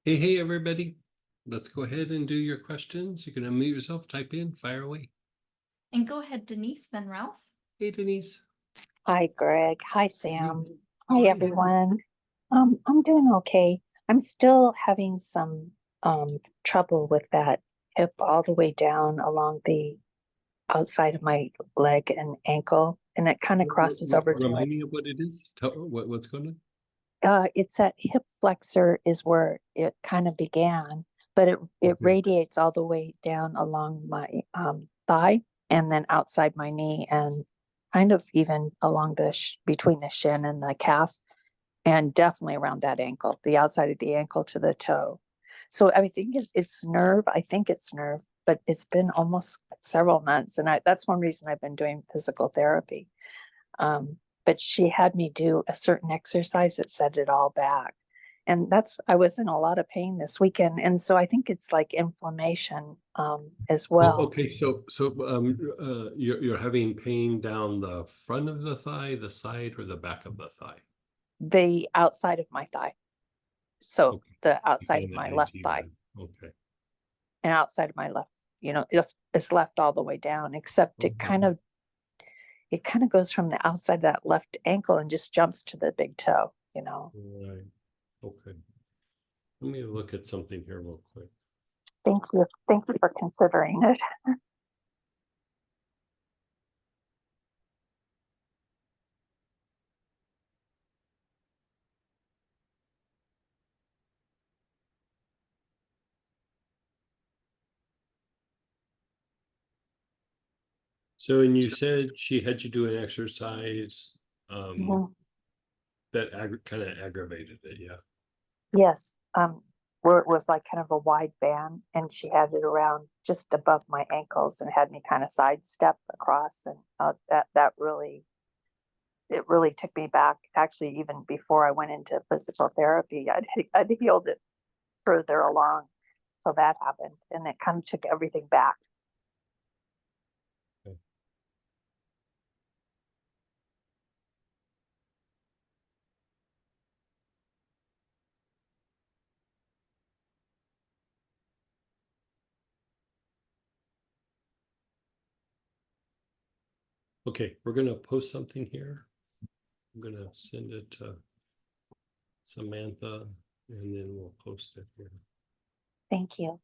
Hey, everybody. Let's go ahead and do your questions. You can unmute yourself, type in, fire away. And go ahead, Denise, then Ralph. Hey, Denise. Hi, Greg. Hi, Sam. How Hi, are you? everyone. I'm doing okay. I'm still having some trouble with that hip all the way down along the outside of my leg and ankle, and it kind of crosses over to Remind me of what it is. What's going on? it's that hip flexor is where it kind of began, but it Okay. radiates all the way down along my thigh and then outside my knee and kind of even along the between the shin and the calf, and definitely around that ankle, the outside of the ankle to the toe. So I think it's nerve. I think it's nerve, but it's been almost several months, and that's one reason I've been doing physical therapy. But she had me do a certain exercise that set it all back. And I was in a lot of pain this weekend. And so I think it's like inflammation as well. Okay, so you're having pain down the front of the thigh, the side, or the back of the thigh? The outside of my thigh. So Okay. the outside of And my the left edge thigh. even. Okay. And outside of my left, it's left all the way down, except it kind of goes from the outside of that left ankle and just jumps to the big toe. Right. Okay. Let me look at something here real quick. Thank you. Thank you for considering it. So, and you said she had you do an exercise Mhm. that kind of aggravated it, yeah. Yes, where it was like kind of a wide band, and she had it around just above my ankles and had me kind of sidestep across, and that really it really took me back. Actually, even before I went into physical therapy, I'd healed it further along, so that happened, and it kind of took everything back. Okay, we're gonna post something here. I'm gonna send it to Samantha, and then we'll post it here. Thank you.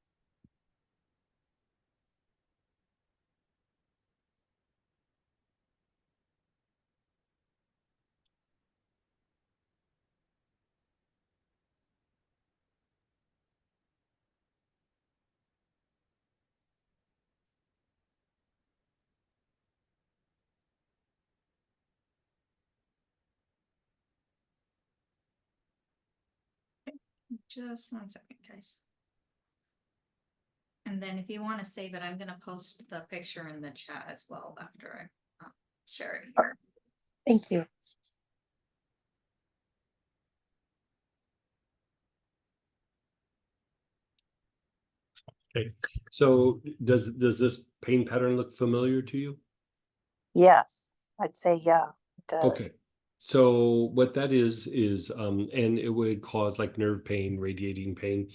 Just 1 second, guys. And then if you want to save it, I'm going to post the picture in the chat as well after I share it here. Thank you. Okay, so does this pain pattern look familiar to you? Yes, I'd say yeah, it does. Okay, so what that is and it would cause like nerve pain, radiating pain.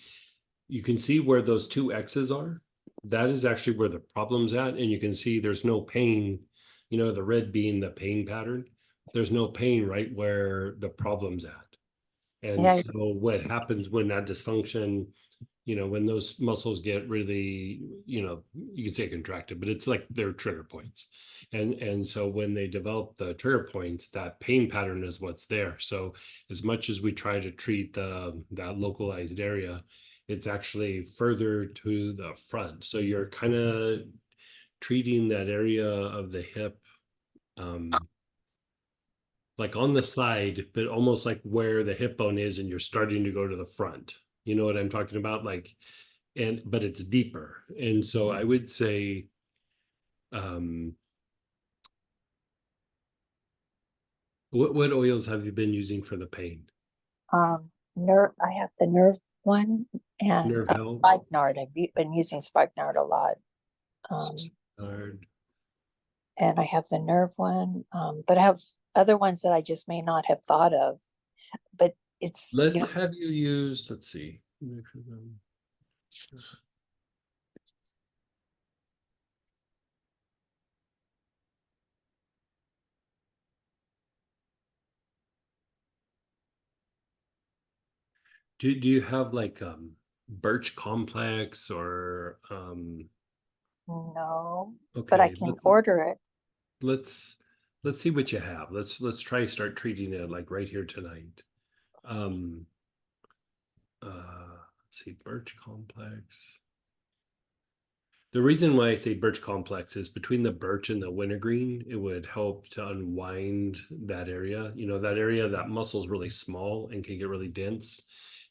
You can see where those two X's are. That is actually where the problem's at, and you can see there's no pain, the red being the pain pattern. There's no pain right where the problem's at. And Yeah. so what happens when that dysfunction, when those muscles get really, you can say contracted, but it's like they're trigger points. And so when they develop the trigger points, that pain pattern is what's there. So as much as we try to treat that localized area, it's actually further to the front. So you're kind of treating that area of the hip like on the side, but almost like where the hip bone is, and you're starting to go to the front. You know what I'm talking about? Like, but it's deeper. And so I would say, what oils have you been using for the pain? Nerve. I have the nerve one and Nerve Health? Spikenard. I've been using Spikenard a lot. And I have the nerve one, but I have other ones that I just may not have thought of. But it's Let's have you use, let's see. Do you have like birch complex or No, but I okay, can order it. let's see what you have. Let's try start treating it like right here tonight. Um let's see, birch complex. The reason why I say birch complex is between the birch and the wintergreen, it would help to unwind that area. You know, that area, that muscle is really small and can get really dense.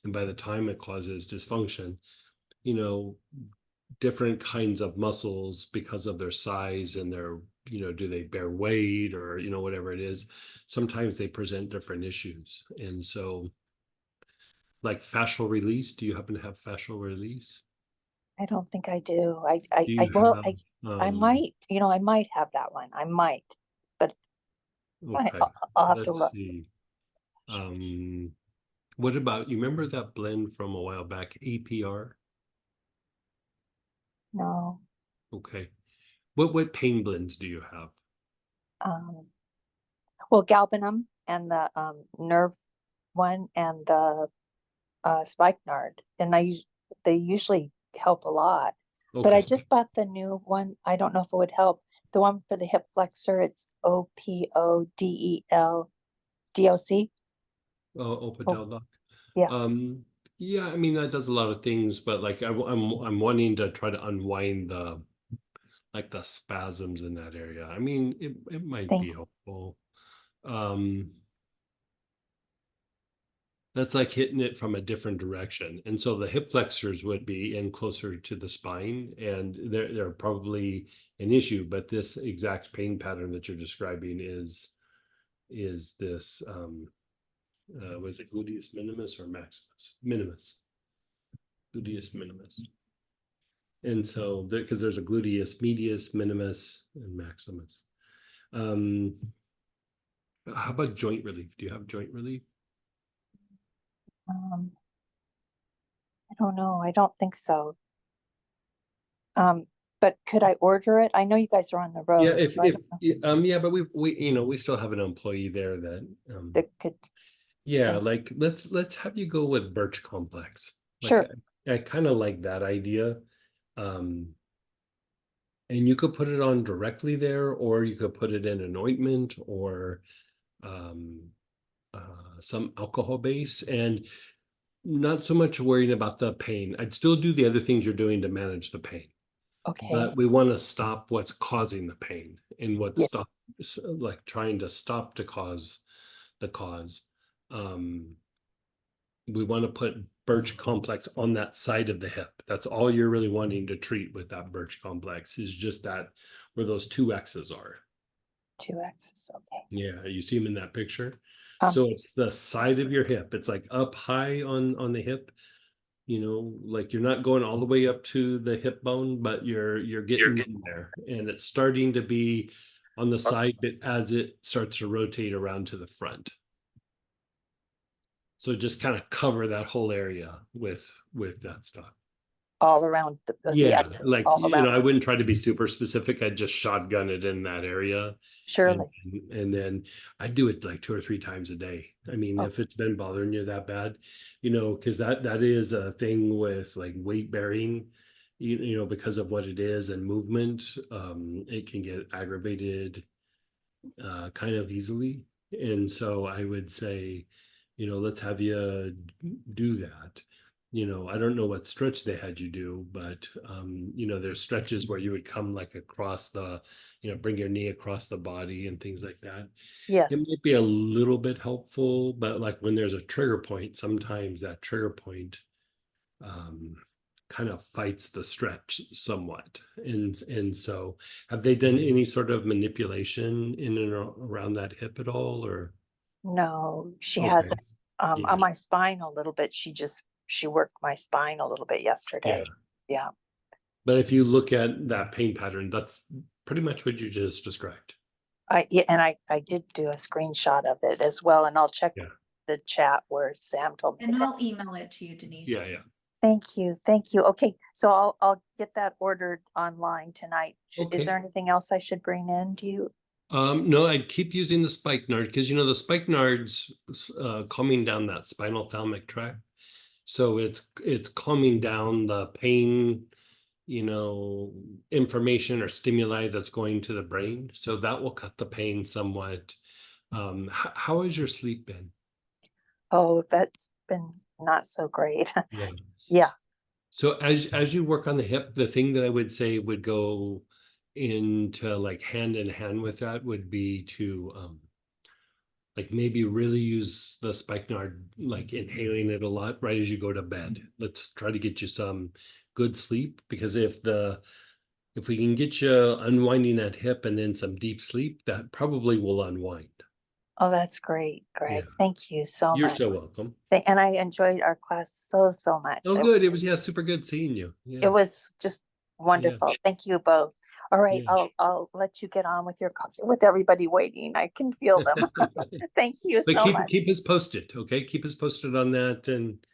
And by the time it causes dysfunction, you know, different kinds of muscles, because of their size and their, you know, do they bear weight or, you know, whatever it is, sometimes they present different issues. And so, like fascial release, do you happen to have fascial release? I don't think I do. Do you well, have, I might, I might have that one. I might, but okay, I'll have to let's look. see. What about, you remember that blend from a while back, APR? No. Okay. What pain blends do you have? Um, well, galbanum and the nerve one and the spikenard, and they usually help a lot. But I Okay. just bought the new one. I don't know if it would help. The one for the hip flexor, it's OPODELDOC. Opodel doc. Yeah. Yeah, I mean that does a lot of things, but like I'm wanting to try to unwind the like the spasms in that area. I mean, it might be Thank you. helpful. Um, that's like hitting it from a different direction. And so the hip flexors would be in closer to the spine, and they're probably an issue, but this exact pain pattern that you're describing is this was it gluteus minimus or maximus? Minimus. Gluteus minimus. And so because there's a gluteus medius, minimus, and maximus. How about joint relief? Do you have joint relief? I don't know. I don't think so. But could I order it? I know you guys are on the road. Yeah, if so I don't know yeah, but we you know we still have an employee there that that could yeah, send. like let's have you go with birch complex. Like Sure. I kind of like that idea. Um and you could put it on directly there, or you could put it in an ointment or um some alcohol base, and not so much worrying about the pain. I'd still do the other things you're doing to manage the pain, Okay. but we want to stop what's causing the pain and what's Yes. like trying to stop to cause the cause. Um, we want to put birch complex on that side of the hip. That's all you're really wanting to treat with that birch complex, is just that where those two X's are. 2X's. Okay. Yeah, you see them in that picture. Um, So it's the side of your hip. It's like up high on the hip. You know, like you're not going all the way up to the hip bone, but you're getting in there, and it's starting to be on the side bit as it starts to rotate around to the front. So just kind of cover that whole area with that stuff. all around the Yeah, X's, like all around. I wouldn't try to be super specific. I'd just shotgun it in that area, Surely. and then I do it like 2 or 3 times a day. I mean, Oh. if it's been bothering you that bad, you know, because that is a thing with like weight bearing, you know, because of what it is and movement, it can get aggravated kind of easily. And so I would say, you know, let's have you do that. You know, I don't know what stretch they had you do, but you know, there's stretches where you would come like across the, you know, bring your knee across the body and things like that. It Yes. might be a little bit helpful, but like when there's a trigger point, sometimes that trigger point um, kind of fights the stretch somewhat. And so have they done any sort of manipulation in and around that hip at all, or? No, she Okay. hasn't. Yeah. On my spine a little bit. She worked my spine a little bit Yeah. yesterday. Yeah. But if you look at that pain pattern, that's pretty much what you just described. And I did do a screenshot of it as well, and I'll check Yeah. the chat where Sam told me. And I'll email it to you, Denise. Yeah. Thank you, thank you. Okay, so I'll get that ordered online tonight. Is there Okay. anything else I should bring in? Do you? No, I'd keep using the spikenard because the spikenard's calming down that spinal thalamic tract. So it's calming down the pain, information or stimuli that's going to the brain. So that will cut the pain somewhat. How has your sleep been? Oh, that's been not so great. Yeah. Yeah, So as you work on the hip, the thing that I would say would go into like hand in hand with that would be to like maybe really use the spikenard, like inhaling it a lot right as you go to bed. Let's try to get you some good sleep, because if we can get you unwinding that hip and then some deep sleep, that probably will unwind. oh, that's great, Yeah, Greg. Thank you so you're much. so welcome. And I enjoyed our class so much. Oh, good. It was, yeah, super good seeing you. It Yeah, was just yeah, wonderful. Thank you both. All right, yeah. I'll let you get on with your coffee, with everybody waiting. I can feel them. Thank you But so much. keep us posted, okay? Keep us posted on that, and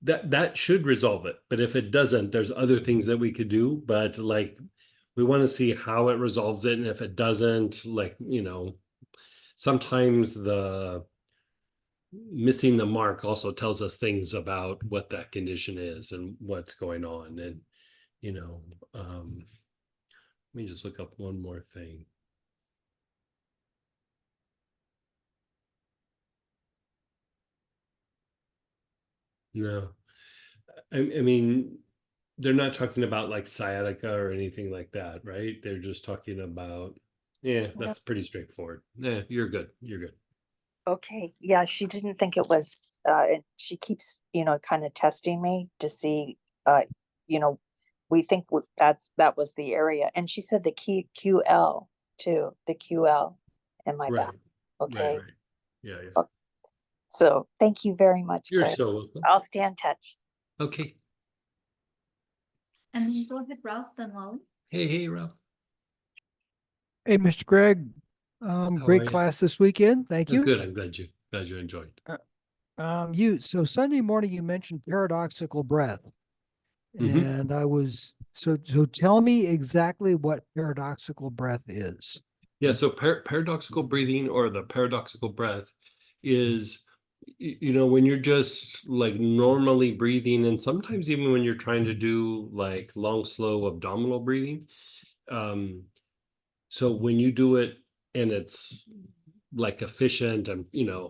that should resolve it. But if it doesn't, there's other things that we could do. But like, we want to see how it resolves it, and if it doesn't, like, sometimes the missing the mark also tells us things about what that condition is and what's going on. And let me just look up one more thing. No, I mean, they're not talking about like sciatica or anything like that, right? They're just talking about, yeah, No. that's pretty straightforward. Yeah, you're good. You're good. Okay, yeah, she didn't think it was, and she keeps, kind of testing me to see, you know, we think that was the area. And she said the QL too, the QL in my back. Right. Right. Okay, Right. Yeah. Yeah. Oh, so thank you very much, You're Claire. so welcome. I'll stay in touch. Okay. And then go ahead, Ralph, then Wally. Hey, Ralph. Hey, Mr. Greg. How Great are you? class this weekend. Thank Oh, you. good. I'm glad you enjoyed. So Sunday morning you mentioned paradoxical breath, Mhm. and so tell me exactly what paradoxical breath is. Yeah. So paradoxical breathing, or the paradoxical breath, is when you're just like normally breathing, and sometimes even when you're trying to do like long, slow abdominal breathing. So when you do it and it's like efficient and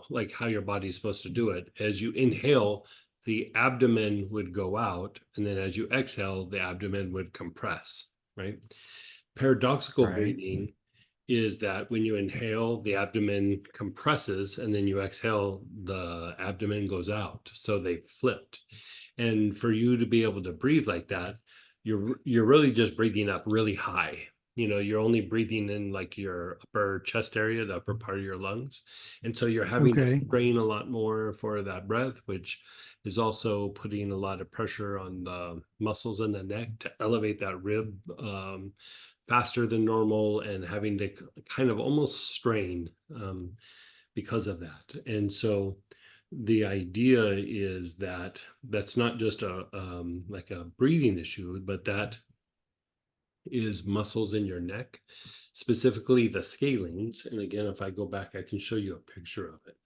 like how your body's supposed to do it, as you inhale, the abdomen would go out, and then as you exhale, the abdomen would compress, right? Paradoxical Right. breathing is that when you inhale, the abdomen compresses, and then you exhale, the abdomen goes out. So they flipped. And for you to be able to breathe like that, you're really just breathing up really high. You're only breathing in like your upper chest area, the upper part of your lungs. And so you're having to Okay. strain a lot more for that breath, which is also putting a lot of pressure on the muscles in the neck to elevate that rib faster than normal, and having to kind of almost strain because of that. And so the idea is that that's not just a like a breathing issue, but that is muscles in your neck, specifically the scalenes. And again, if I go back, I can show you a picture of it.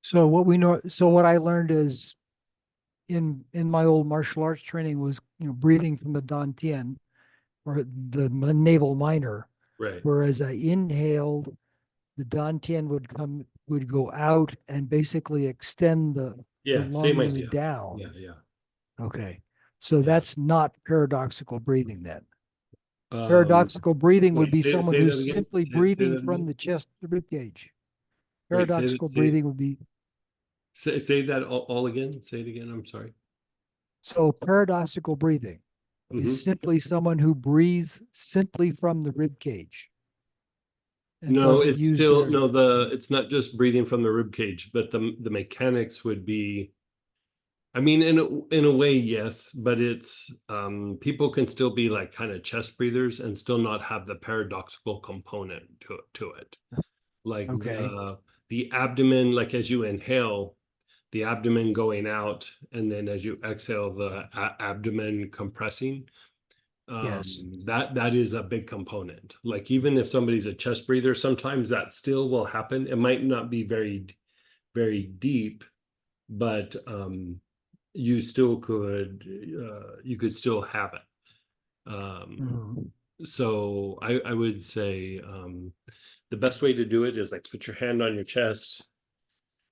So what I learned is in my old martial arts training was, breathing from the dantian, or the navel minor, Right. whereas I inhaled, the dantian would go out and basically extend the Yeah, same lungs idea. down. Yeah. Okay. So Yeah. that's not paradoxical breathing then. Um, Paradoxical breathing would wait, be say someone that who's again. simply Say breathing that from again. the chest to the rib cage. Wait, Paradoxical breathing would be, say that all again. Say it again. I'm sorry. so paradoxical breathing is simply someone who breathes simply from the rib cage and No, doesn't it's use still their, it's not just breathing from the rib cage, but the mechanics would be, I mean, in a way, yes, but it's people can still be like kind of chest breathers and still not have the paradoxical component to it. like Okay. the abdomen, like as you inhale, the abdomen going out, and then as you exhale, the abdomen compressing. Yes. That is a big component. Like even if somebody's a chest breather, sometimes that still will happen. It might not be very deep, but you still could you could still have it. Mhm. So I would say the best way to do it is like put your hand on your chest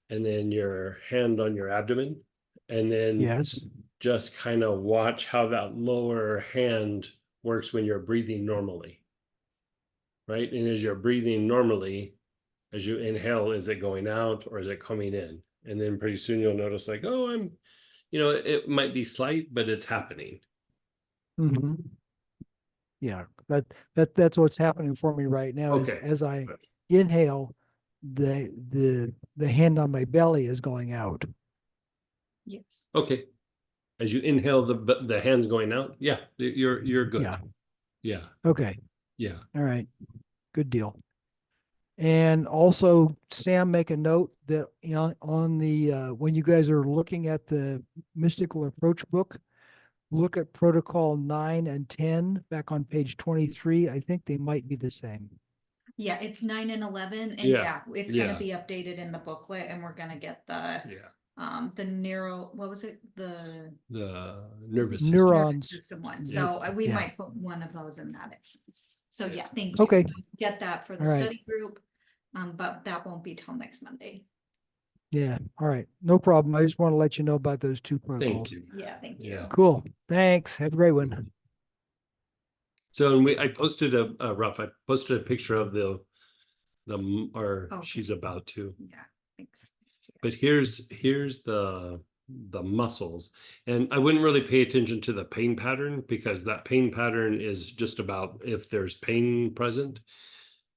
and then your hand on your abdomen, and then Yes. just kind of watch how that lower hand works when you're breathing normally, right? And as you're breathing normally, as you inhale, is it going out or is it coming in? And then pretty soon you'll notice like, oh, it might be slight, but it's happening. Mhm. Yeah, that's what's happening for me right now is Okay. as I inhale, the hand on my belly is going out. Yes. Okay. As you inhale, the hands going out. Yeah, you're good. Yeah. Yeah. Okay. Yeah. All right. Good deal. And also, Sam, make a note that on the when you guys are looking at the mystical approach book, look at protocol 9 and 10 back on page 23. I think they might be the same. Yeah, it's 9 and 11, and Yeah, yeah, it's yeah. gonna be updated in the booklet, and we're gonna get the neural, what was it? The The nervous system. nervous Neurons. system one. Yeah. So we Yeah. might put one of those in that. So Yeah. yeah, thank you. Okay. Get that for the All right. study group, but that won't be till next Monday. Yeah. All right. No problem. I just want to let you know about those two protocols. Thank you. Yeah, thank you. Yeah. Cool. Thanks. Have a great one. So I posted I posted a picture of or Okay. she's about to. Yeah, thanks. But here's the muscles, and I wouldn't really pay attention to the pain pattern because that pain pattern is just about if there's pain present.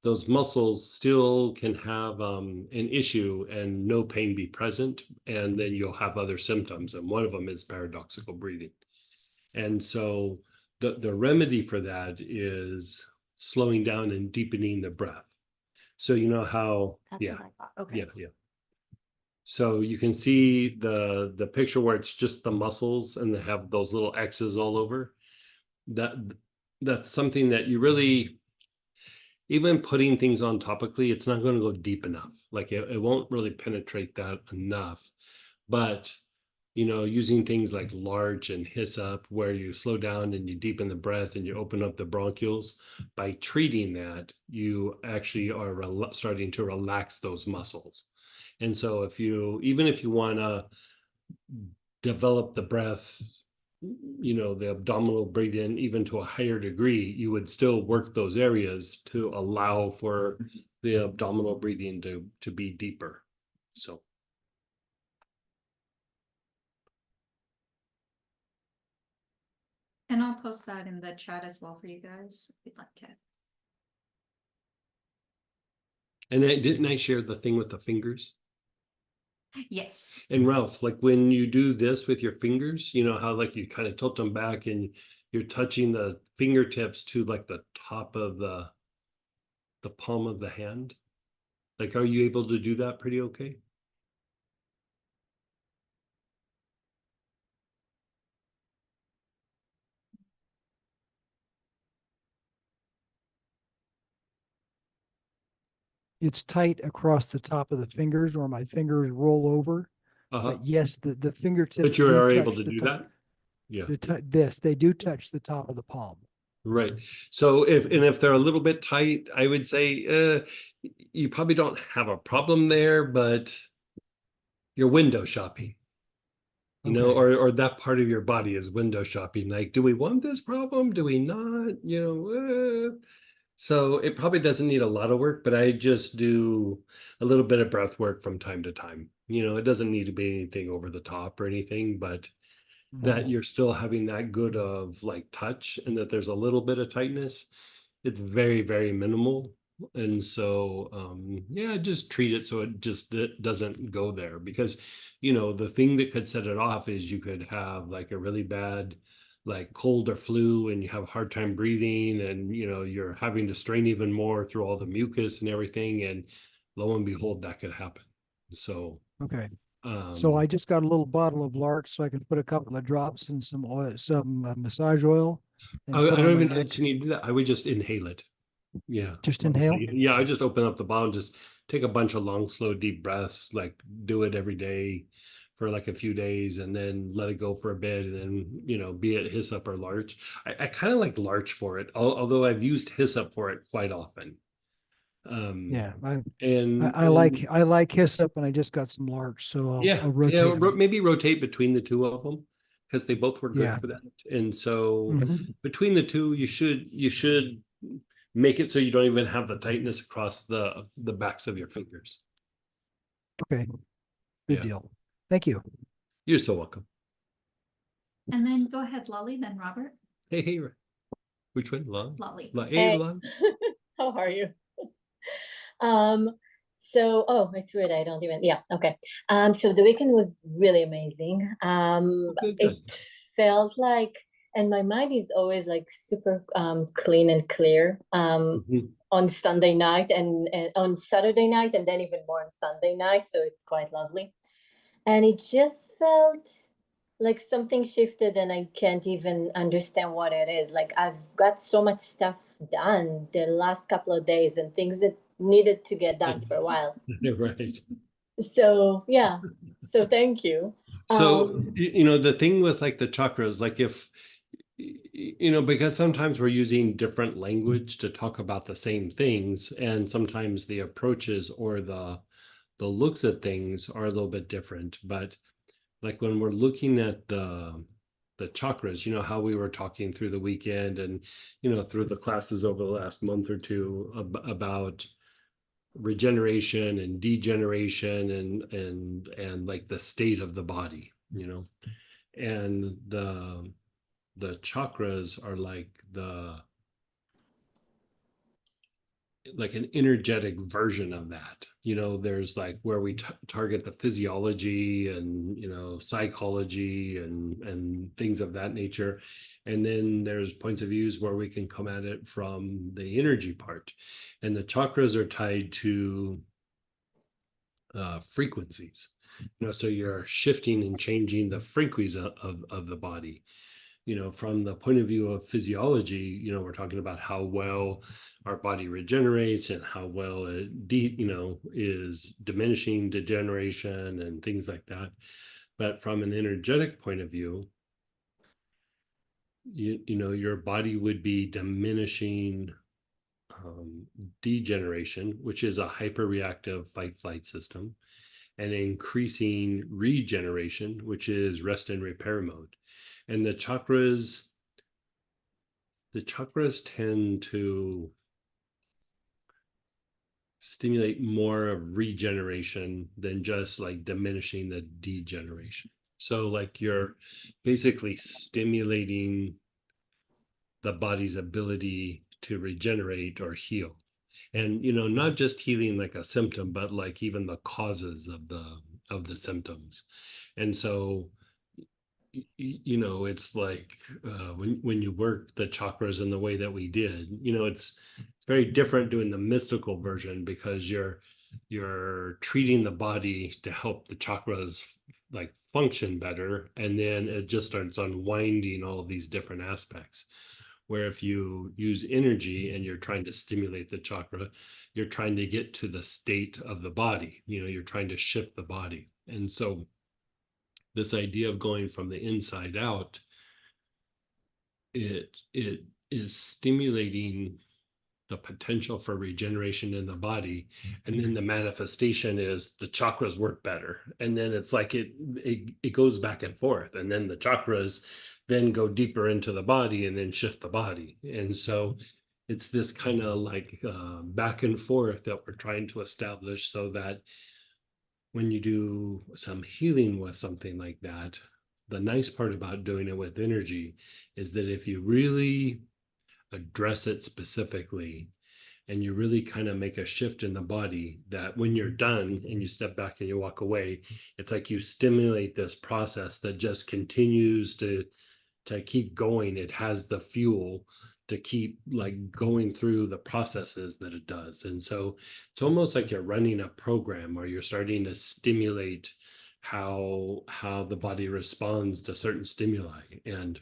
Those muscles still can have an issue and no pain be present, and then you'll have other symptoms, and one of them is paradoxical breathing. And so the remedy for that is slowing down and deepening the breath. So you know how, That's yeah, what I thought. Okay. yeah. So you can see the picture where it's just the muscles and they have those little X's all over. That's something that you really, even putting things on topically, it's not going to go deep enough. Like it won't really penetrate that enough. But using things like larch and hyssop, where you slow down and you deepen the breath and you open up the bronchioles, by treating that, you actually are starting to relax those muscles. And so even if you want to develop the breath, the abdominal breathing even to a higher degree, you would still work those areas to allow for the abdominal breathing to be deeper. So. And I'll post that in the chat as well for you guys if you'd like it. And didn't I share the thing with the fingers? Yes. And Ralph, like when you do this with your fingers, you know how like you kind of tilt them back and you're touching the fingertips to like the top of the palm of the hand. Like, are you able to do that pretty okay? It's tight across the top of the fingers or my fingers roll over. Uh-huh. But yes, the fingertips But you do are touch able to the do top. that? Yeah. They do touch the top of the palm. Right. So if they're a little bit tight, I would say you probably don't have a problem there, but you're window shopping. Okay. Or that part of your body is window shopping. Like, do we want this problem? Do we not? So it probably doesn't need a lot of work, but I just do a little bit of breath work from time to time. It doesn't need to be anything over the top or anything, but that you're still having that good of like touch and that there's a little bit of tightness. It's very, very minimal. And so, just treat it so it doesn't go there, because, the thing that could set it off is you could have like a really bad, like cold or flu, and you have a hard time breathing, and, you're having to strain even more through all the mucus and everything. And lo and behold, that could happen. So, Okay. So um, I just got a little bottle of larch, so I can put a couple of drops in some oil, some massage oil, and I put don't on my even neck. need to do that. I would just inhale it. Yeah. Just inhale. Yeah, I just open up the bottle and just take a bunch of long, slow, deep breaths, like do it every day for like a few days and then let it go for a bit. And then, be it hyssop or larch. I kind of like larch for it, although I've used hyssop for it quite often. Yeah, And I like hyssop, and I just got some larch, so I'll rotate them. maybe rotate between the two of them because they both work good Yeah. for that. And so Mhm. between the two, you should make it so you don't even have the tightness across the backs of your fingers. Okay. Good Yeah. deal. Thank you. You're so welcome. And then go ahead, Lolly, then Robert. Hey, which one? Lolly. Hey, Hey. Lon. How are you? Oh, it's weird. I don't even, yeah, okay. So the weekend was really amazing. Good. It felt like, and my mind is always like super clean and clear Mhm. on Sunday night and on Saturday night, and then even more on Sunday night. So it's quite lovely. And it just felt like something shifted, and I can't even understand what it is. Like I've got so much stuff done the last couple of days and things that needed to get done for a while. Right. So yeah. So thank you. So, the thing with like the chakras, like if, because sometimes we're using different language to talk about the same things, and sometimes the approaches or the looks at things are a little bit different. But like when we're looking at the chakras, how we were talking through the weekend and, through the classes over the last month or two about regeneration and degeneration and like the state of the body, and the chakras are like an energetic version of that. There's like where we target the physiology and psychology and things of that nature, and then there's points of views where we can come at it from the energy part, and the chakras are tied to frequencies. So you're shifting and changing the frequencies of the body. From the point of view of physiology, we're talking about how well our body regenerates and how well it is diminishing degeneration and things like that. But from an energetic point of view, your body would be diminishing degeneration, which is a hyperreactive fight-flight system, and increasing regeneration, which is rest and repair mode. And the chakras tend to stimulate more of regeneration than just like diminishing the degeneration. So like you're basically stimulating the body's ability to regenerate or heal. And not just healing like a symptom, but like even the causes of the symptoms. And so it's like when you work the chakras in the way that we did, it's very different doing the mystical version because you're treating the body to help the chakras like function better, and then it just starts unwinding all of these different aspects. Where if you use energy and you're trying to stimulate the chakra, you're trying to get to the state of the body, you're trying to shift the body. And so this idea of going from the inside out, it is stimulating the potential for regeneration in the body, and then the manifestation is the chakras work better, and then it's like it goes back and forth, and then the chakras then go deeper into the body and then shift the body. And so it's this kind of like back and forth that we're trying to establish, so that when you do some healing with something like that, the nice part about doing it with energy is that if you really address it specifically and you really kind of make a shift in the body, that when you're done and you step back and you walk away, it's like you stimulate this process that just continues to keep going. It has the fuel to keep like going through the processes that it does. And so it's almost like you're running a program, or you're starting to stimulate how the body responds to certain stimuli. And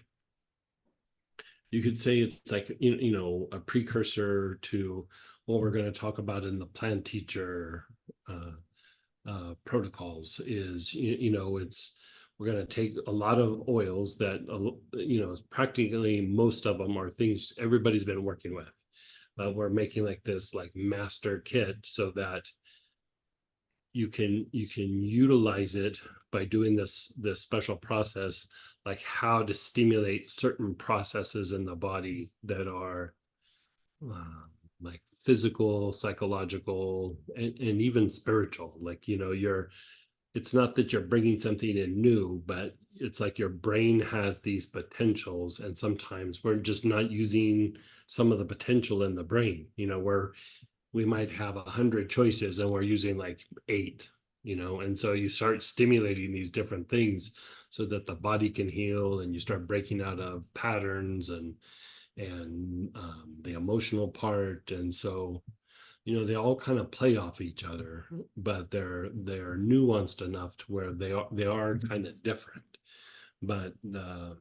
you could say it's like, you know, a precursor to what we're going to talk about in the plant teacher protocols. Is, you know, we're going to take a lot of oils that, you know, practically most of them are things everybody's been working with, but we're making like this like master kit so that you can utilize it by doing this special process, like how to stimulate certain processes in the body that are like physical, psychological, and even spiritual. Like, you know, it's not that you're bringing something in new, but it's like your brain has these potentials, and sometimes we're just not using some of the potential in the brain. You know, where we might have 100 choices and we're using like 8, you know, and so you start stimulating these different things so that the body can heal, and you start breaking out of patterns and the emotional part. And so, you know, they all kind of play off each other, but they're nuanced enough to where they are kind of different. But the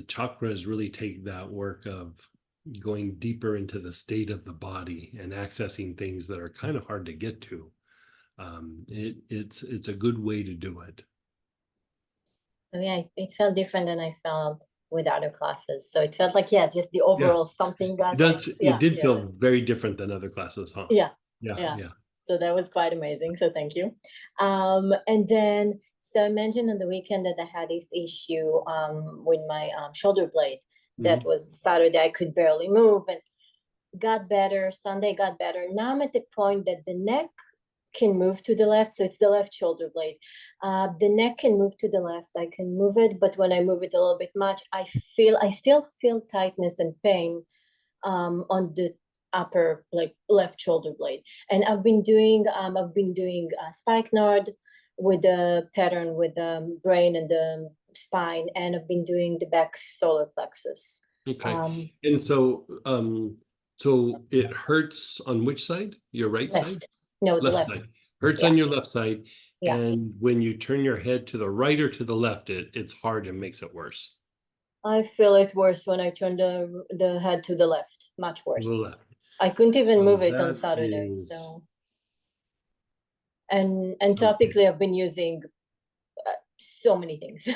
chakras really take that work of going deeper into the state of the body and accessing things that are kind of hard to get to. It's a good way to do it. So yeah, it felt different than I felt with other classes. So it felt like, yeah, just the overall something got It did feel very different than other classes, huh? Yeah. Yeah. So that was quite amazing. So thank you. And then, so I mentioned on the weekend that I had this issue with my shoulder blade. That was Saturday. I could barely move, and got better. Sunday got better. Now I'm at the point that the neck can move to the left. So it's the left shoulder blade. The neck can move to the left. I can move it, but when I move it a little bit much, I still feel tightness and pain on the upper, like, left shoulder blade. And I've been doing spikenard with the pattern with the brain and the spine, and I've been doing the back solar plexus. Okay. And so so it hurts on which side? Your right Left. side? No, the left. Side. Hurts on your left side. Yeah. And when you turn your head to the right or to the left, it's hard and makes it worse. I feel it worse when I turn the head to the left, much worse. The left. I couldn't even So move it on that Saturday. is So, and something. topically, I've been using so many things.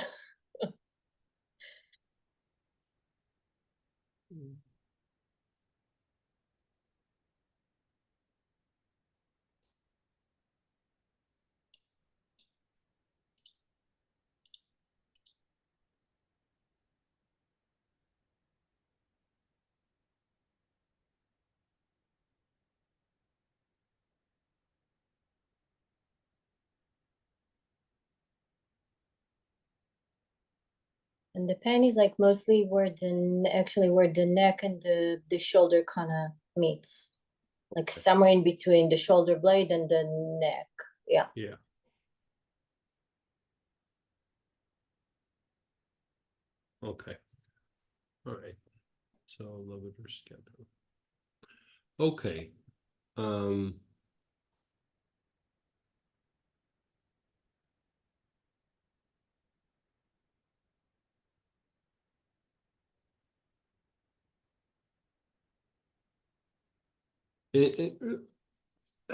And the pain is like mostly where the neck and the shoulder kind of meets, like somewhere in between the shoulder blade and the neck. Yeah. Yeah. Okay. All right. So Lovator step. Okay.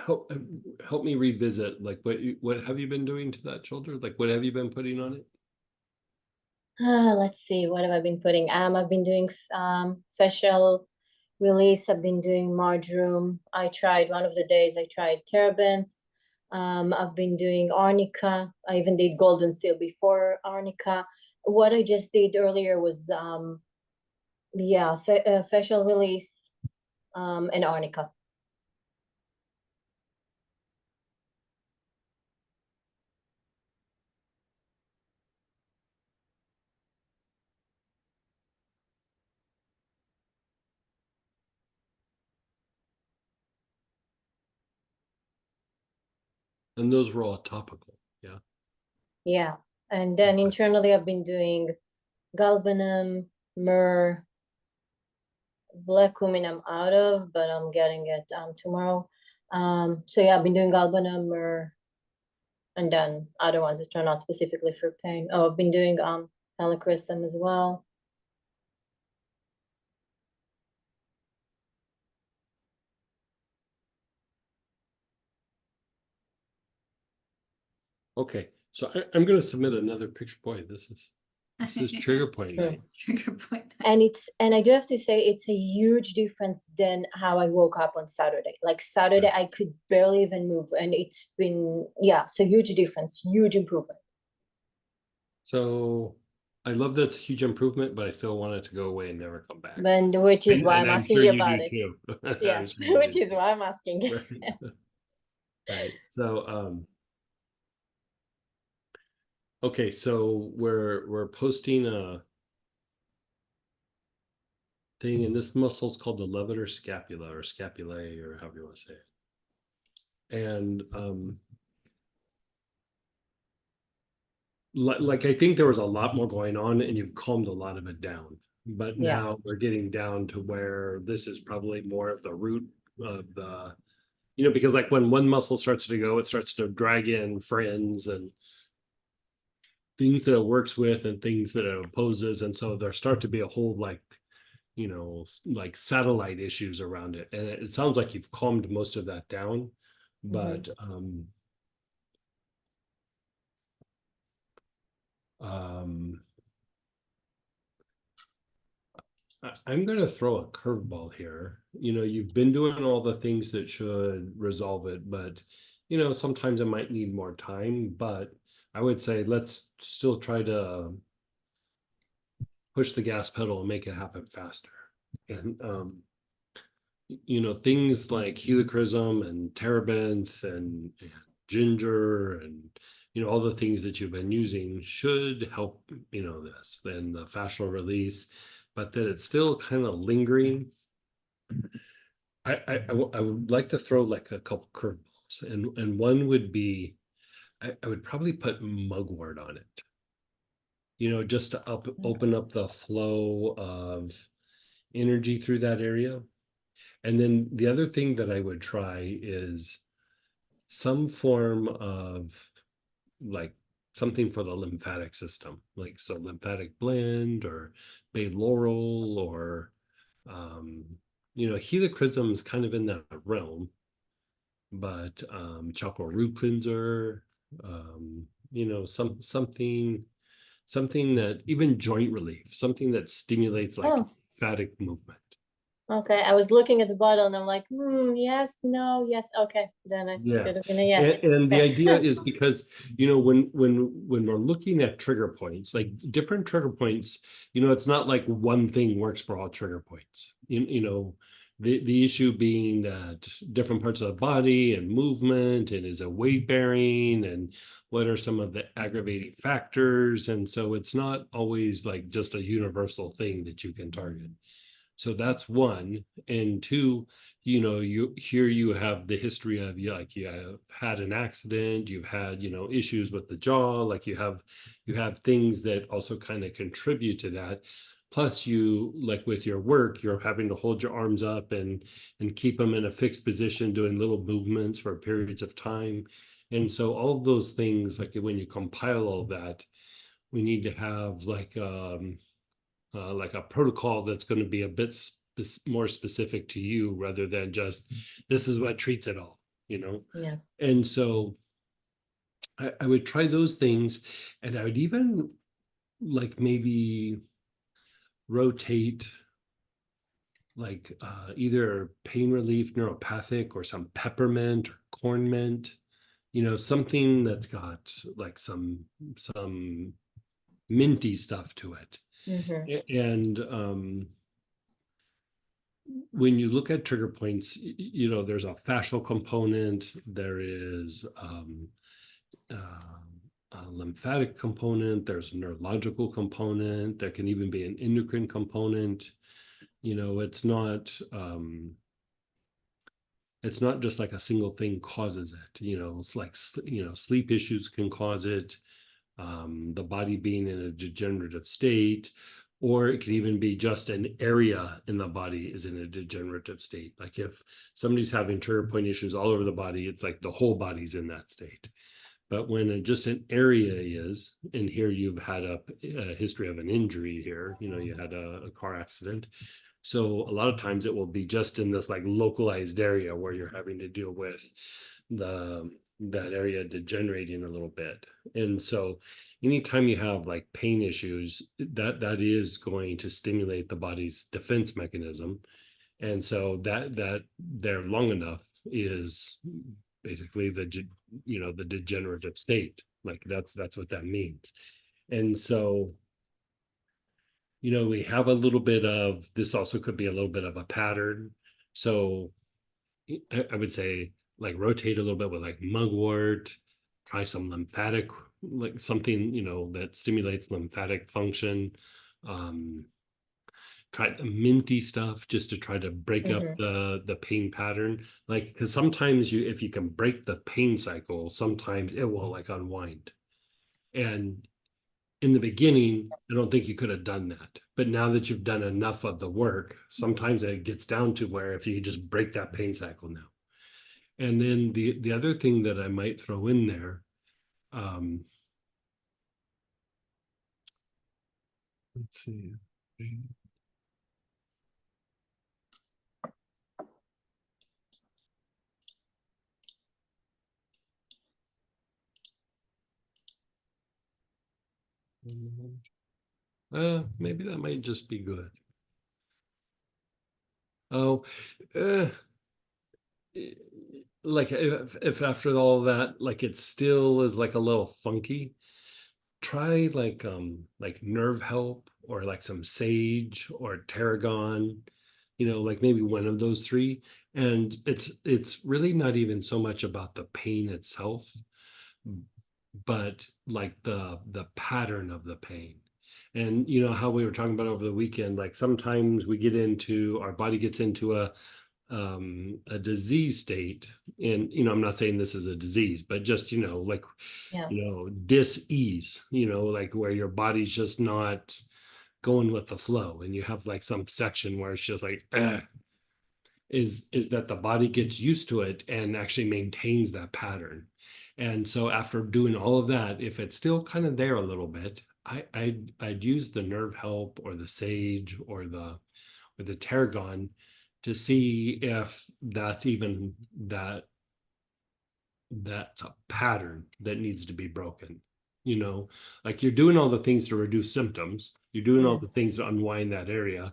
Help me revisit, like, what have you been doing to that shoulder? Like, what have you been putting on it? Let's see, what have I been putting? I've been doing facial release. I've been doing marjoram. I tried one of the days. I tried terebinth. I've been doing arnica. I even did golden seal before arnica. What I just did earlier was facial release and arnica. And those were all topical. Yeah. Yeah. And then internally, I've been doing galbanum, myrrh, black cumin I'm out of, but I'm getting it tomorrow. So yeah, I've been doing galbanum myrrh, and then other ones that are not specifically for pain. Oh, I've been doing helichrysum as well. Okay, so I'm going to submit another picture. Boy, this is trigger point night. Trigger point. And I do have to say it's a huge difference than how I woke up on Saturday. Like Saturday, I could barely even move, and it's been, yeah, it's a huge difference, huge improvement. So I love that's a huge improvement, but I still want it to go away and never come back. And which is why I'm I'm asking sure you you about do it. too. I'm Yes, sure you which do is too. why I'm asking. Right. Right. So okay, so we're posting a thing, and this muscle is called the levator scapula or scapulae or however you want to say it. And like I think there was a lot more going on, and you've calmed a lot of it down. But Yeah. now we're getting down to where this is probably more of the root of the, you know, because like when one muscle starts to go, it starts to drag in friends and things that it works with and things that it opposes. And so there start to be a whole like, you know, like satellite issues around it. And it sounds like you've calmed most of that down. But I'm going to throw a curveball here. You know, you've been doing all the things that should resolve it, but, you know, sometimes it might need more time. But I would say let's still try to push the gas pedal and make it happen faster. And, you know, things like helichrysum and terebinth and ginger and, you know, all the things that you've been using should help, you know, this, then the fascial release, but that it's still kind of lingering. I would like to throw like a couple curveballs, and one would be I would probably put mugwort on it, you know, just to open up the flow of energy through that area. And then the other thing that I would try is some form of like something for the lymphatic system, like so lymphatic blend or bay laurel or you know, helichrysum is kind of in that realm, but chaco root cleanser, you know, something that even joint relief, something that stimulates like lymphatic movement. Okay, I was looking at the bottle and I'm like, yes, no, yes, okay. Then it should have been a yes. And the idea is because, you know, when we're looking at trigger points, like different trigger points, you know, it's not like one thing works for all trigger points. You know, the issue being that different parts of the body and movement, and is it weight bearing, and what are some of the aggravating factors, and so it's not always like just a universal thing that you can target. So that's one. And two, you know, you have the history of like you have had an accident, you've had, you know, issues with the jaw, like you have things that also kind of contribute to that. Plus you, like with your work, you're having to hold your arms up and keep them in a fixed position, doing little movements for periods of time. And so all of those things, like when you compile all that, we need to have like a protocol that's going to be a bit more specific to you rather than just this is what treats it all, you know? Yeah. And so I would try those things, and I would even like maybe rotate like either pain relief, neuropathic, or some peppermint or corn mint, you know, something that's got like some minty stuff to it. And when you look at trigger points, you know, there's a fascial component, there is a lymphatic component, there's a neurological component, there can even be an endocrine component. You know, it's not just like a single thing causes it. You know, it's like, you know, sleep issues can cause it, the body being in a degenerative state, or it could even be just an area in the body is in a degenerative state. Like if somebody's having trigger point issues all over the body, it's like the whole body's in that state. But when just an area is, and here you've had a history of an injury here, you know, you had a car accident. So a lot of times it will be just in this like localized area where you're having to deal with that area degenerating a little bit. And so anytime you have like pain issues, that is going to stimulate the body's defense mechanism. And so that there long enough is basically the degenerative state. Like that's what that means. And so, you know, we have a little bit of this, also could be a little bit of a pattern. So I would say like rotate a little bit with like mugwort, try some lymphatic, like something, you know, that stimulates lymphatic function. Try minty stuff just to try to break up the pain pattern. Like, because sometimes if you can break the pain cycle, sometimes it will like unwind. And in the beginning, I don't think you could have done that. But now that you've done enough of the work, sometimes it gets down to where if you just break that pain cycle now. And then the other thing that I might throw in there, let's see. Maybe that might just be good. Oh, like if after all that, like it still is like a little funky, try like nerve help or like some sage or tarragon, you know, like maybe one of those three. And it's really not even so much about the pain itself, but like the pattern of the pain. And you know how we were talking about over the weekend, like sometimes we get into, our body gets into a disease state. And you know, I'm not saying this is a disease, but just, you know, like, you know, dis-ease, you know, like where your body's just not going with the flow, and you have like some section where it's just like is that the body gets used to it and actually maintains that pattern. And so after doing all of that, if it's still kind of there a little bit, I'd use the nerve help or the sage or the tarragon to see if that's even that's a pattern that needs to be broken. You know, like you're doing all the things to reduce symptoms, you're doing all the things to unwind that area,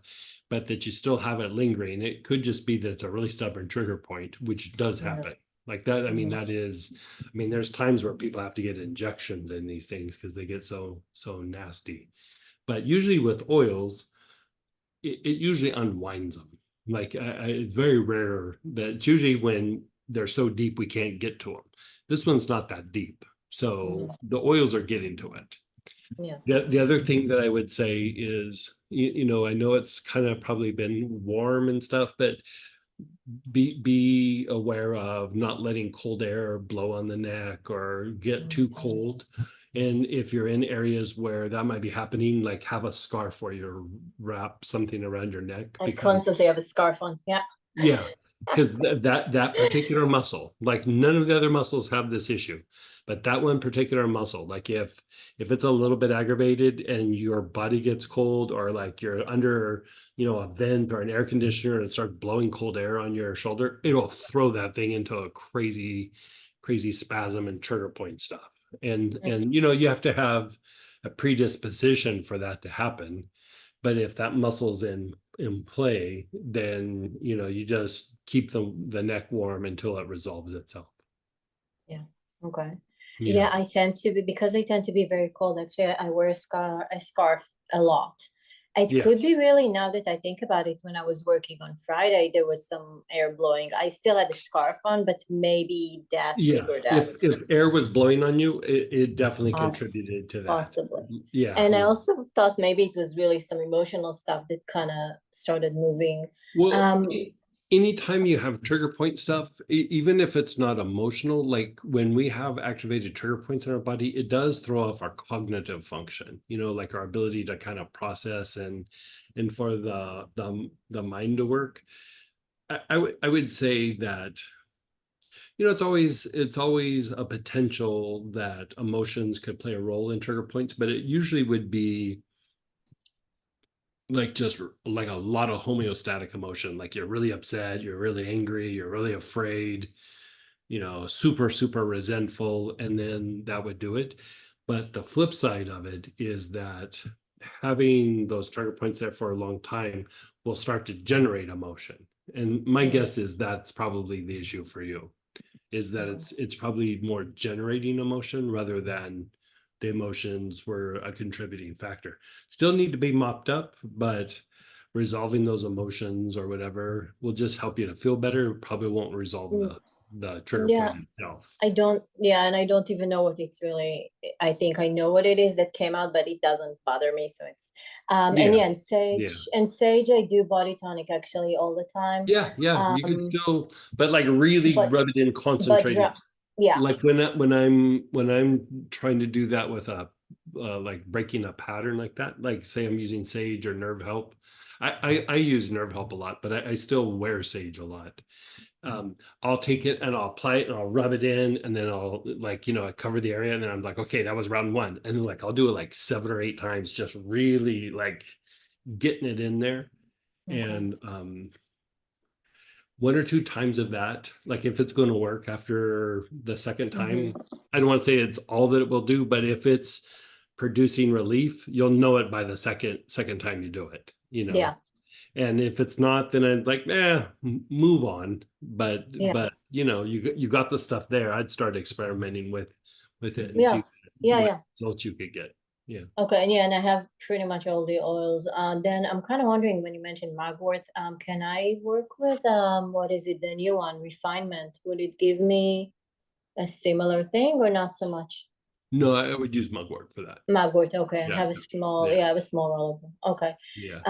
but that you still have it lingering. It could just be that it's a really stubborn trigger point, which does happen. Like that, I mean, there's times where people have to get injections in these things because they get so nasty. But usually with oils, it usually unwinds them. Like it's very rare that it's usually when they're so deep we can't get to them. This one's not that deep, so the oils are getting to it. The other thing that I would say is, you know, I know it's kind of probably been warm and stuff, but be aware of not letting cold air blow on the neck or get too cold. And if you're in areas where that might be happening, like have a scarf where you wrap something around your neck. I constantly have a scarf on. Yeah, because that particular muscle, like none of the other muscles have this issue, but that one particular muscle, like if it's a little bit aggravated and your body gets cold, or like you're under, you know, a vent or an air conditioner and it starts blowing cold air on your shoulder, it'll throw that thing into a crazy spasm and trigger point stuff. And you know, you have to have a predisposition for that to happen. But if that muscle's in play, then you know, you just keep the neck warm until it resolves itself. Okay. I tend to be, because I tend to be very cold. Actually, I wear a scarf a lot. It could be really, now that I think about it, when I was working on Friday, there was some air blowing. I still had a scarf on, but maybe that triggered that. If air was blowing on you, it definitely contributed to that. Possibly. And I also thought maybe it was really some emotional stuff that kind of started moving. Well, anytime you have trigger point stuff, even if it's not emotional, like when we have activated trigger points in our body, it does throw off our cognitive function, like our ability to kind of process and for the mind to work. I would say that, it's always a potential that emotions could play a role in trigger points, but it usually would be like just like a lot of homeostatic emotion, like you're really upset, you're really angry, you're really afraid, super, super resentful, and then that would do it. But the flip side of it is that having those trigger points there for a long time will start to generate emotion. And my guess is that's probably the issue for you, is that it's probably more generating emotion rather than the emotions were a contributing factor. Still need to be mopped up, but resolving those emotions or whatever will just help you to feel better. Probably won't resolve the trigger Yeah. point itself. I don't, yeah, and I don't even know what it's really, I think I know what it is that came out, but it doesn't bother me. So it's, and Yeah. and sage, I do body tonic actually all the time. Yeah, you can Um, still, but like really but- rub it in, concentrated. Yeah, Like when I'm trying to do that with like breaking a pattern like that, like say I'm using sage or nerve help. I use nerve help a lot, but I still wear sage a lot. I'll take it and I'll apply it and I'll rub it in, and then I'll like, I cover the area, and then I'm like, okay, that was round one. And then like I'll do it like 7 or 8 times, just really like getting it in there. Okay. And 1 or 2 times of that, like if it's going to work after the second time, I don't want to say it's all that it will do, but if it's producing relief, you'll know it by the second time you do it, Yeah. And if it's not, then I'd like, move on. But you got the stuff there. I'd start experimenting with it and see what results you could get. Yeah. Okay, and I have pretty much all the oils. Then I'm kind of wondering, when you mentioned mugwort, can I work with what is it, the new one, refinement? Would it give me a similar thing or not so much? No, I would use mugwort for that. Mugwort, okay. I Yeah. have a small, Yeah. I have a small roll of them. Okay. Yeah.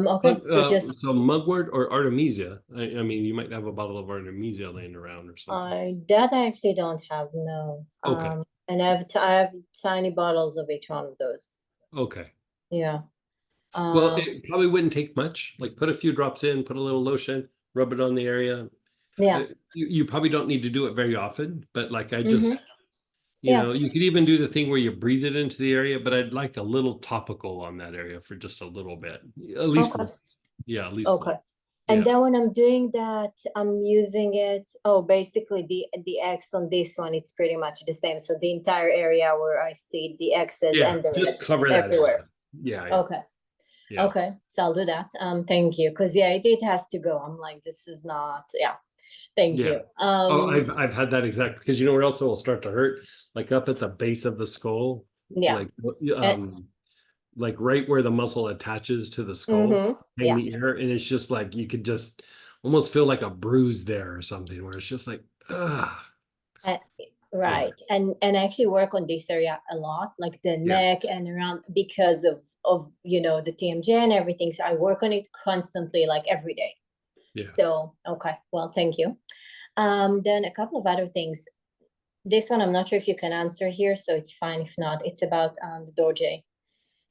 Okay. So mugwort or artemisia. I mean, you might have a bottle of artemisia laying around or something. That I actually don't have, no. Okay. And I have tiny bottles of each one of those. Okay. Yeah. Well, it probably wouldn't take much. Like put a few drops in, put a little lotion, rub it on the area. Yeah. You probably don't need to do it very often, but like I Mhm. just, you could even do the thing where you breathe it into the area, but I'd like a little topical on that area for just a little bit, at least. Okay. Yeah, at least. Okay. One. And Yeah. then when I'm doing that, I'm using it. Oh, basically the X on this one, it's pretty much the same. So the entire area where I see the X's Yeah, and the just red cover that everywhere. area. Yeah. Okay. Yeah. Okay. So I'll do that. Thank you. Because it has to go. I'm like, this is not, Thank Yeah. you. Oh, I've had that exact, because where else it will start to hurt, like up at the base of the skull, Yeah. like right where the muscle attaches to the skull, Mhm. in the ear, and it's just like you could just almost feel like a bruise there or something, where it's just like, Right. And I actually work on this area a lot, like the neck and around, because of the TMJ and everything. So I work on it constantly, like every day. Yeah. So, okay. Well, thank you. Then a couple of other things. This one, I'm not sure if you can answer here, so it's fine if not. It's about the dorje.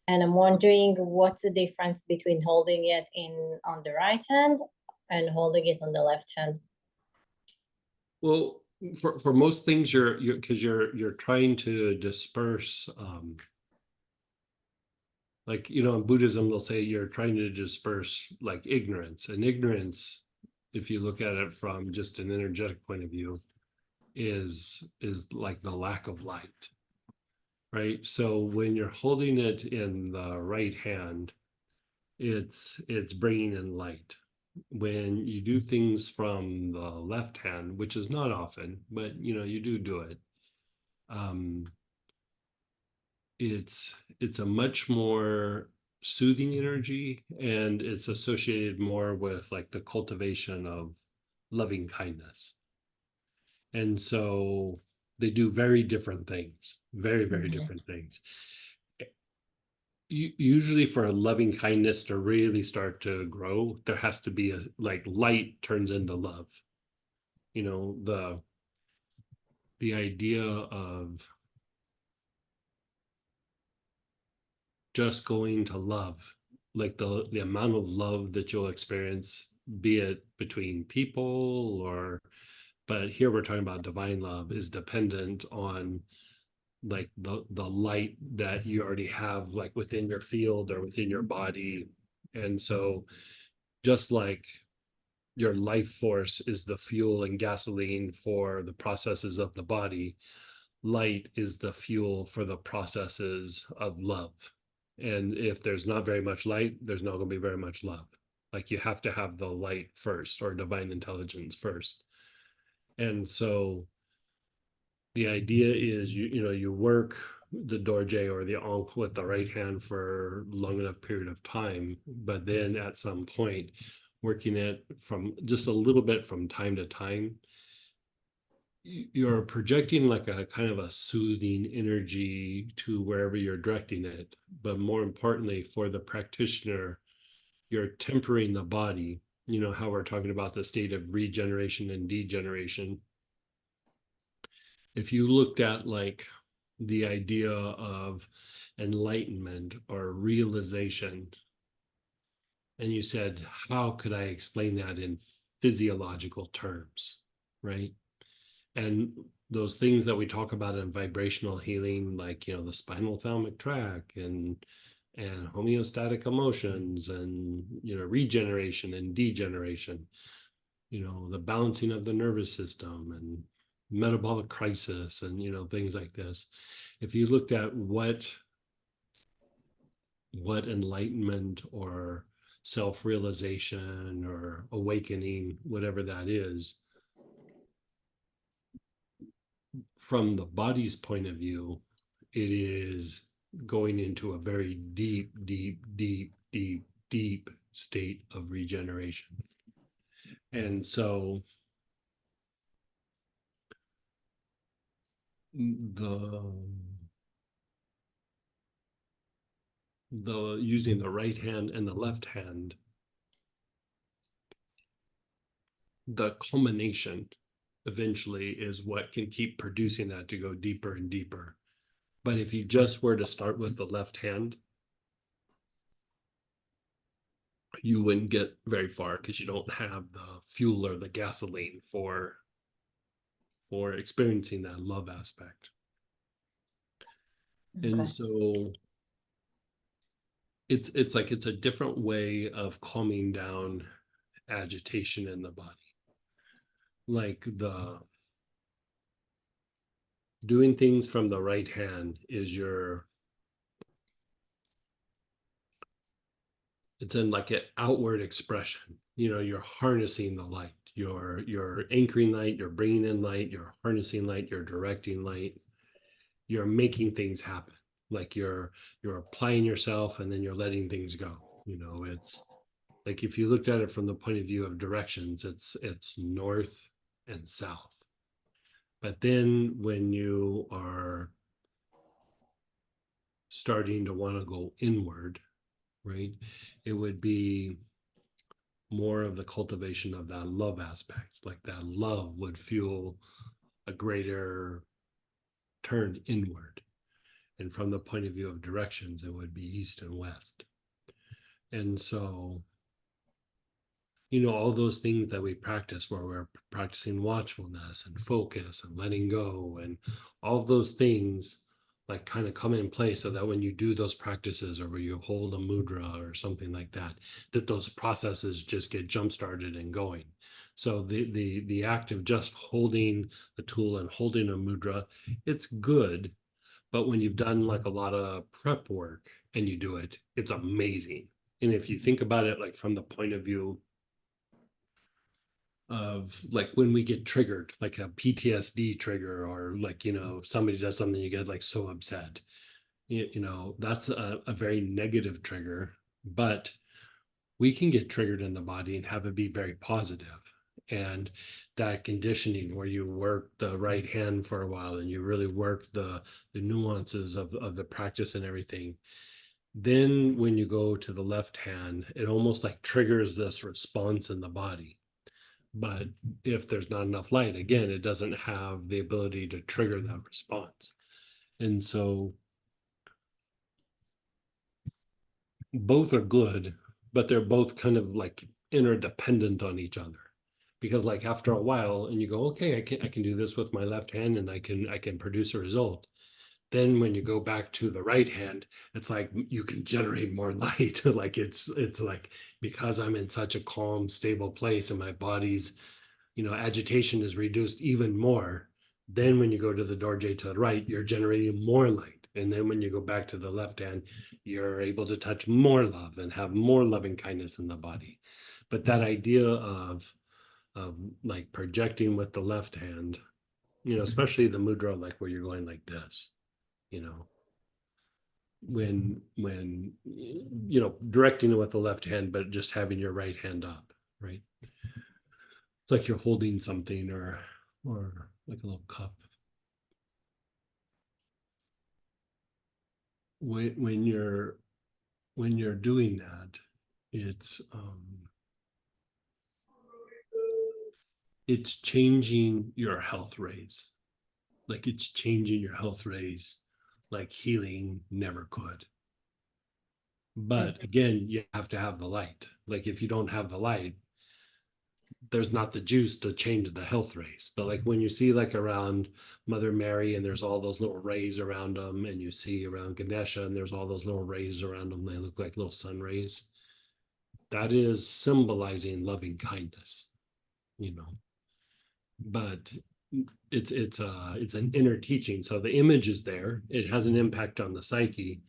And I'm wondering what's the difference between holding it on the right hand and holding it on the left hand. Well, for most things, you're trying to disperse, like in Buddhism they'll say you're trying to disperse like ignorance, and ignorance, if you look at it from just an energetic point of view, is like the lack of light, right? So when you're holding it in the right hand, it's bringing in light. When you do things from the left hand, which is not often, but you do it, it's a much more soothing energy, and it's associated more with like the cultivation of loving kindness. And so they do very different things, very, very different things. Usually for a loving kindness to really start to grow, there has to be a, like, light turns into love. You know, the idea of just going to love, like the amount of love that you'll experience, be it between people or, but here we're talking about divine love, is dependent on like the light that you already have, like within your field or within your body. And so just like your life force is the fuel and gasoline for the processes of the body, light is the fuel for the processes of love. And if there's not very much light, there's not going to be very much love. Like you have to have the light first, or divine intelligence first. And so the idea is you work the dorje or the ankh with the right hand for long enough period of time, but then at some point working it from just a little bit from time to time, you're projecting like a kind of a soothing energy to wherever you're directing it. But more importantly, for the practitioner, you're tempering the body. You know how we're talking about the state of regeneration and degeneration. If you looked at like the idea of enlightenment or realization, and you said, how could I explain that in physiological terms, right? And those things that we talk about in vibrational healing, like, the spinal thalamic tract and homeostatic emotions and, regeneration and degeneration, the balancing of the nervous system and metabolic crisis and, things like this. If you looked at what enlightenment or self-realization or awakening, whatever that is, from the body's point of view, it is going into a very deep, deep, deep, deep, deep state of regeneration. And so the using the right hand and the left hand, the culmination eventually is what can keep producing that to go deeper and deeper. But if you just were to start with the left hand, you wouldn't get very far because you don't have the fuel or the gasoline for experiencing that love aspect. Okay. And so it's like it's a different way of calming down agitation in the body. Like the doing things from the right hand is it's in like an outward expression. You're harnessing the light, you're anchoring light, you're bringing in light, you're harnessing light, you're directing light, you're making things happen. Like you're applying yourself and then you're letting things go. It's like if you looked at it from the point of view of directions, it's north and south. But then when you are starting to want to go inward, right, it would be more of the cultivation of that love aspect. Like that love would fuel a greater turn inward. And from the point of view of directions, it would be east and west. And so, all those things that we practice, where we're practicing watchfulness and focus and letting go, and all of those things like kind of come in place, so that when you do those practices or where you hold a mudra or something like that, that those processes just get jump started and going. So the act of just holding the tool and holding a mudra, it's good. But when you've done like a lot of prep work and you do it, it's amazing. And if you think about it, like from the point of view of like when we get triggered, like a PTSD trigger, or like, somebody does something, you get like so upset, that's a very negative trigger. But we can get triggered in the body and have it be very positive. And that conditioning where you work the right hand for a while and you really work the nuances of the practice and everything, Then when you go to the left hand, it almost like triggers this response in the body. But if there's not enough light, again, it doesn't have the ability to trigger that response. And so both are good, but they're both kind of like interdependent on each other. Because like after a while, and you go, okay, I can do this with my left hand and I can produce a result. Then when you go back to the right hand, it's like you can generate more light. Like it's like, because I'm in such a calm, stable place and my body's, agitation is reduced even more. Then when you go to the dorje to the right, you're generating more light. And then when you go back to the left hand, you're able to touch more love and have more loving kindness in the body. But that idea of like projecting with the left hand, especially the mudra, like where you're going like this, when directing it with the left hand, but just having your right hand up, right? Like you're holding something or like a little cup. When you're doing that, it's changing your health rays. Like it's changing your health rays like healing never could. But again, you have to have the light. Like if you don't have the light, there's not the juice to change the health rays. But like when you see like around Mother Mary and there's all those little rays around them, and you see around Ganesha and there's all those little rays around them, they look like little sun rays. That is symbolizing loving kindness, But it's an inner teaching. So the image is there. It has an impact on the psyche,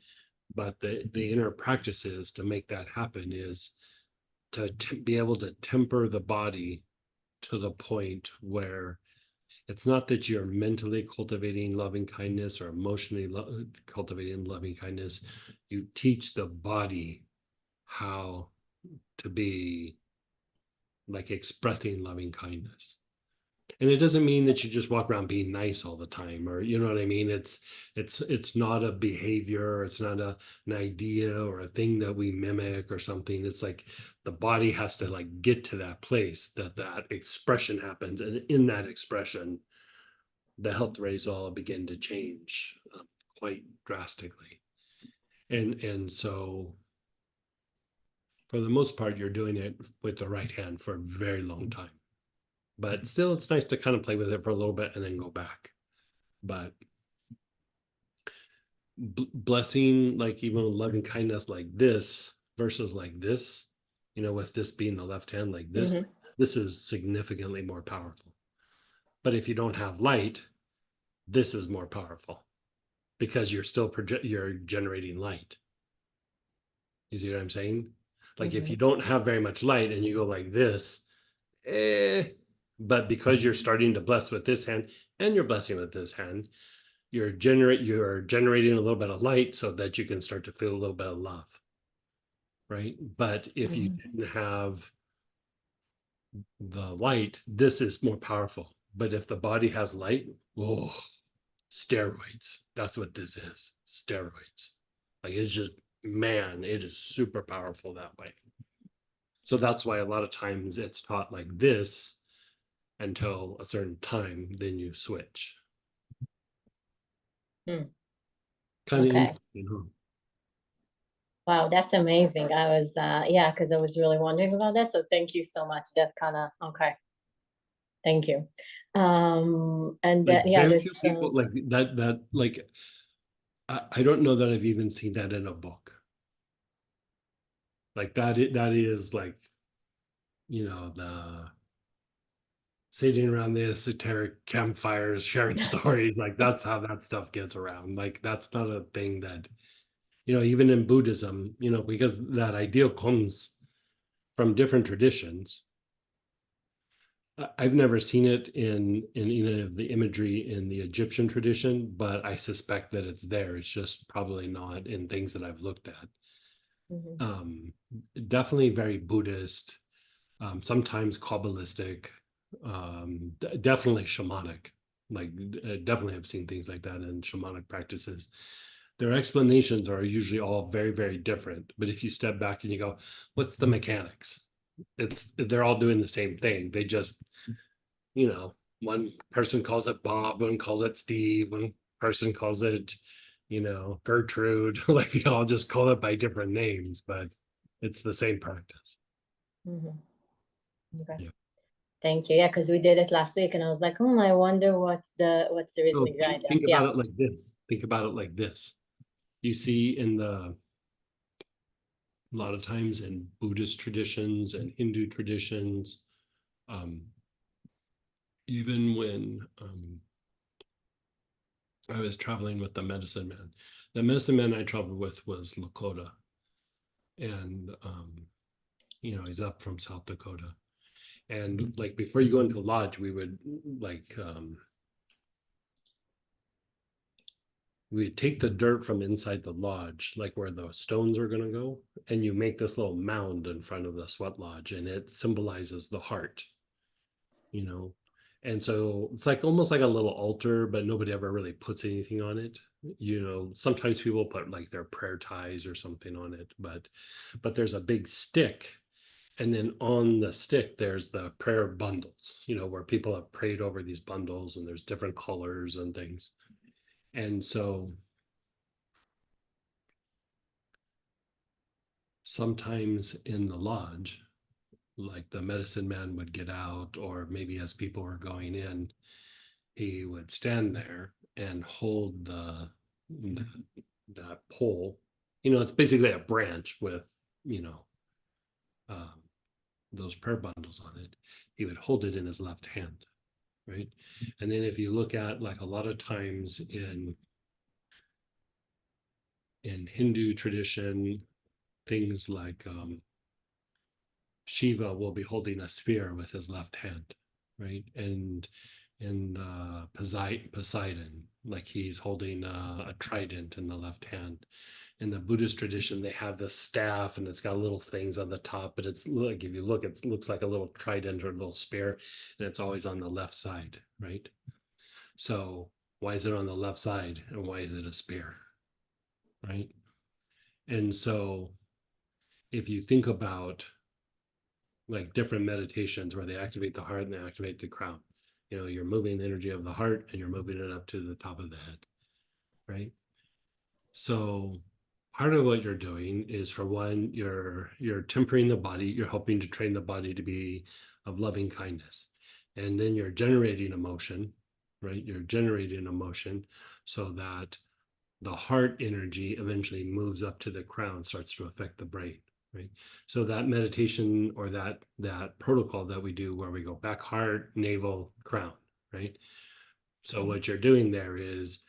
but the inner practice is to make that happen is to be able to temper the body to the point where it's not that you're mentally cultivating loving kindness or emotionally cultivating loving kindness. You teach the body how to be like expressing loving kindness. And it doesn't mean that you just walk around being nice all the time, or you know what I mean? It's not a behavior, it's not an idea or a thing that we mimic or something. It's like the body has to like get to that place that expression happens, and in that expression, the health rays all begin to change quite drastically. And so for the most part, you're doing it with the right hand for a very long time. But still, it's nice to kind of play with it for a little bit and then go back. But blessing, like even loving kindness like this versus like this, with this being the left hand like this, this is significantly more powerful. But if you don't have light, this is more powerful because you're still you're generating light. You see what I'm saying? Like if you don't have very much light and you go like this, but because you're starting to bless with this hand and you're blessing with this hand, you're generating a little bit of light so that you can start to feel a little bit of love, right? But if you didn't have the light, this is more powerful. But if the body has light, steroids. That's what this is, steroids. Like it's just, man, it is super powerful that way. So that's why a lot of times it's taught like this until a certain time, then you switch. Kind of interesting, huh? Wow, that's amazing. I was, because I was really wondering about that. So thank you so much. That's kind of, okay. Thank you. And Like then, very there's few people like that, like, I don't know that I've even seen that in a book. Like that is like, the sitting around the esoteric campfires, sharing stories, like that's how that stuff gets around. Like that's not a thing that, even in Buddhism, because that idea comes from different traditions. I've never seen it in any of the imagery in the Egyptian tradition, but I suspect that it's there. It's just probably not in things that I've looked at. Definitely very Buddhist, sometimes Kabbalistic, definitely shamanic. Like definitely have seen things like that in shamanic practices. their explanations are usually all very, very different. But if you step back and you go, what's the mechanics? They're all doing the same thing. They just, you know, one person calls it Bob, one calls it Steve, one person calls it, you know, Gertrude. Like they all just call it by different names, but it's the same practice. Mhm. Okay. Yeah. Thank you. Yeah, because we did it last week, and I was like, I wonder what's the So reasoning behind that. think Yeah. about it like this. Think about it like this. You see a lot of times in Buddhist traditions and Hindu traditions, even when I was traveling with the medicine man I traveled with was Lakota. And, you know, he's up from South Dakota. And like before you go into lodge, we would take the dirt from inside the lodge, like where the stones are going to go, and you make this little mound in front of the sweat lodge, and it symbolizes the heart, you know. And so it's like almost like a little altar, but nobody ever really puts anything on it. You know, sometimes people put like their prayer ties or something on it, but there's a big stick. And then on the stick, there's the prayer bundles, you know, where people have prayed over these bundles and there's different colors and things. And so sometimes in the lodge, like the medicine man would get out, or maybe as people were going in, he would stand there and hold that pole. You know, it's basically a branch with, you know, those prayer bundles on it. He would hold it in his left hand, right? And then if you look at like a lot of times in Hindu tradition, things like Shiva will be holding a spear with his left hand, right? And Poseidon, like he's holding a trident in the left hand. In the Buddhist tradition, they have this staff and it's got little things on the top, but it's like, if you look, it looks like a little trident or a little spear, and it's always on the left side, right? So why is it on the left side and why is it a spear, right? And so if you think about like different meditations where they activate the heart and they activate the crown, you know, you're moving the energy of the heart and you're moving it up to the top of the head, right? So part of what you're doing is, for one, you're tempering the body, you're helping to train the body to be of loving kindness. And then you're generating emotion, right? You're generating emotion so that the heart energy eventually moves up to the crown, starts to affect the brain, right? So that meditation or that protocol that we do where we go back, heart, navel, crown, right? So what you're doing there is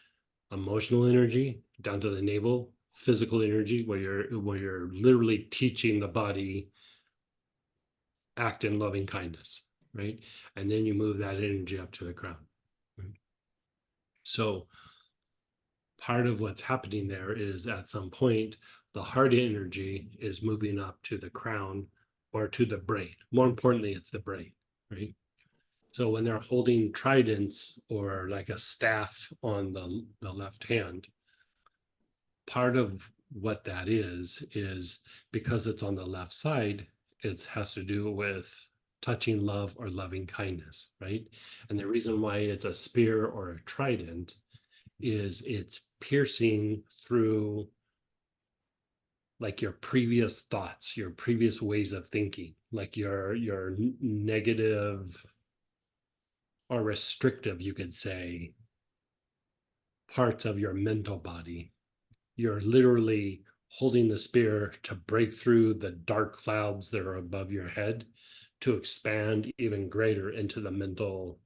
emotional energy down to the navel, physical energy where you're literally teaching the body act in loving kindness, right? And then you move that energy up to the crown, right? So part of what's happening there is at some point the heart energy is moving up to the crown or to the brain. More importantly, it's the brain, right? So when they're holding tridents or like a staff on the left hand, part of what that is because it's on the left side, it has to do with touching love or loving kindness, right? And the reason why it's a spear or a trident is it's piercing through like your previous thoughts, your previous ways of thinking, like your negative or restrictive, you could say, parts of your mental body. You're literally holding the spear to break through the dark clouds that are above your head to expand even greater into the mental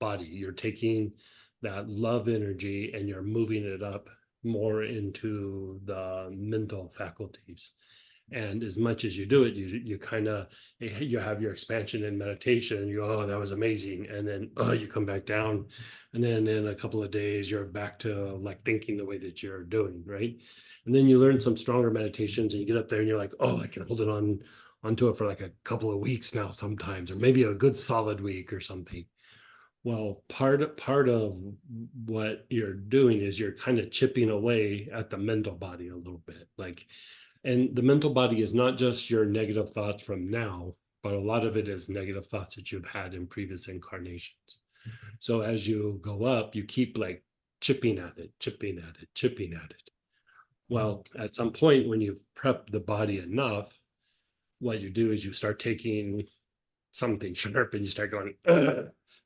body. You're taking that love energy and you're moving it up more into the mental faculties. And as much as you do it, you kind of, you have your expansion in meditation. You go, oh, that was amazing, and then you come back down, and then in a couple of days you're back to like thinking the way that you're doing, right? And then you learn some stronger meditations, and you get up there and you're like, oh, I can hold it onto it for like a couple of weeks now sometimes, or maybe a good solid week or something. Well, part of what you're doing is you're kind of chipping away at the mental body a little bit. Like, and the mental body is not just your negative thoughts from now, but a lot of it is negative thoughts that you've had in previous incarnations. So as you go up, you keep like chipping at it, chipping at it, chipping at it. Well, at some point when you've prepped the body enough, what you do is you start taking something sharp and you start going,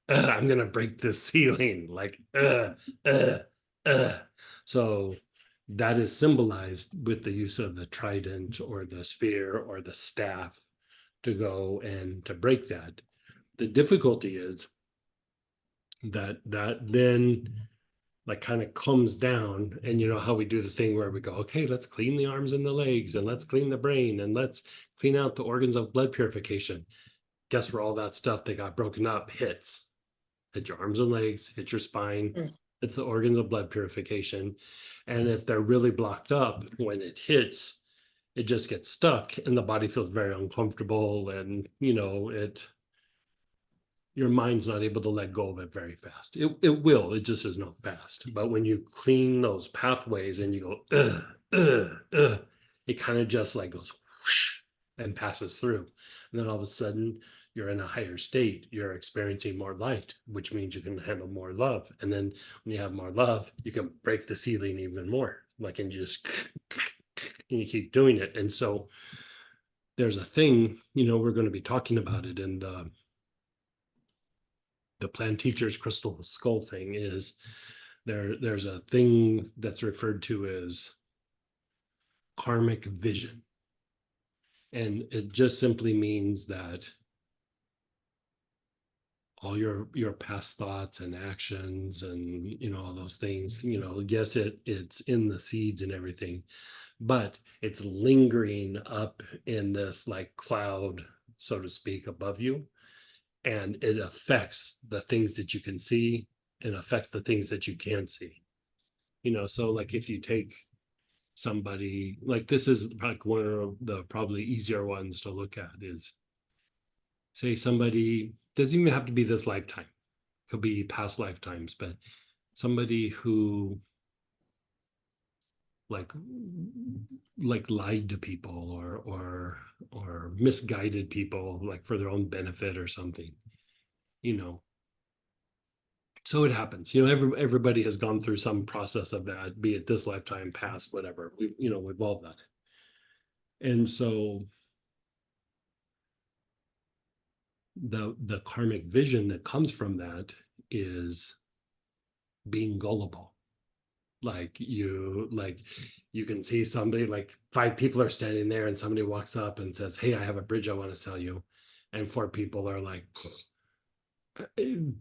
I'm gonna break this ceiling, like, uh. So that is symbolized with the use of the trident or the spear or the staff to go and to break that. The difficulty is that then like kind of comes down, and you know how we do the thing where we go, okay, let's clean the arms and the legs, and let's clean the brain, and let's clean out the organs of blood purification. Guess where all that stuff that got broken up hits? Hit your arms and legs, hit your spine. It's the organs of blood purification. And if they're really blocked up, when it hits, it just gets stuck and the body feels very uncomfortable. And, you know, your mind's not able to let go of it very fast. It will, it just is not fast. But when you clean those pathways and you go, it kind of just like goes whoosh and passes through. And then all of a sudden you're in a higher state, you're experiencing more light, which means you can handle more love. And then when you have more love, you can break the ceiling even more, like, and just, and you keep doing it. And so there's a thing, you know, we're going to be talking about it, and the Plan Teacher's crystal skull thing is there's a thing that's referred to as karmic vision. And it just simply means that all your past thoughts and actions and, you know, all those things, you know, yes, it's in the seeds and everything, but it's lingering up in this like cloud, so to speak, above you. And it affects the things that you can see and affects the things that you can't see. You know, so like if you take somebody, like this is like one of the probably easier ones to look at is, say somebody doesn't even have to be this lifetime, could be past lifetimes, but somebody who like lied to people or misguided people like for their own benefit or something, you know. So it happens, you know, everybody has gone through some process of that, be it this lifetime, past, whatever. We've all done it. And so the karmic vision that comes from that is being gullible. Like you can see somebody, like 5 people are standing there and somebody walks up and says, hey, I have a bridge I want to sell you. And 4 people are like,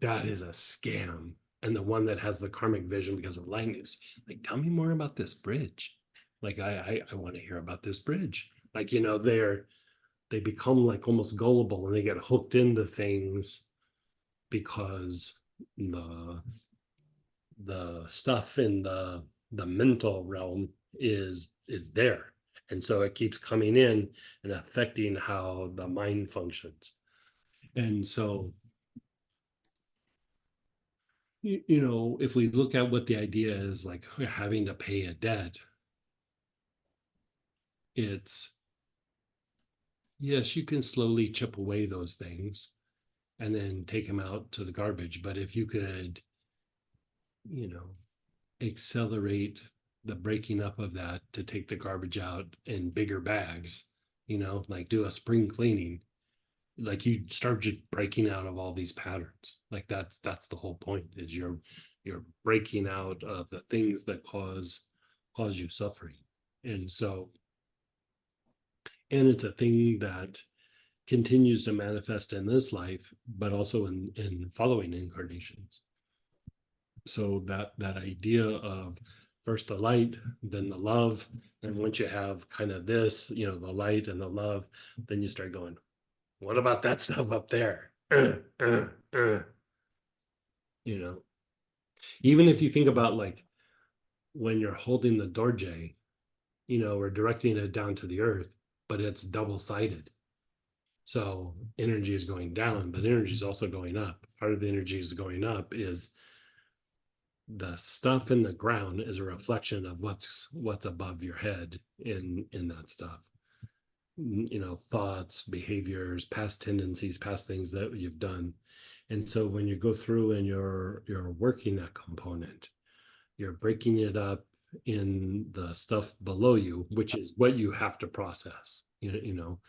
that is a scam. And the one that has the karmic vision because of light news, like, tell me more about this bridge. Like, I want to hear about this bridge. Like, you know, they become like almost gullible and they get hooked into things because the stuff in the mental realm is there. And so it keeps coming in and affecting how the mind functions. And so, you know, if we look at what the idea is, like having to pay a debt, it's, yes, you can slowly chip away those things and then take them out to the garbage. But if you could, you know, accelerate the breaking up of that to take the garbage out in bigger bags, you know, like do a spring cleaning, like you start just breaking out of all these patterns. Like that's the whole point, is you're breaking out of the things that cause you suffering. And so, and it's a thing that continues to manifest in this life, but also in following incarnations. So that idea of first the light, then the love, and once you have kind of this, you know, the light and the love, then you start going, what about that stuff up there? You know, even if you think about like when you're holding the dorje, you know, or directing it down to the earth, but it's double-sided. So energy is going down, but energy is also going up. Part of the energy is going up is the stuff in the ground is a reflection of what's above your head in that stuff. You know, thoughts, behaviors, past tendencies, past things that you've done. And so when you go through and you're working that component, you're breaking it up in the stuff below you, which is what you have to process, you know.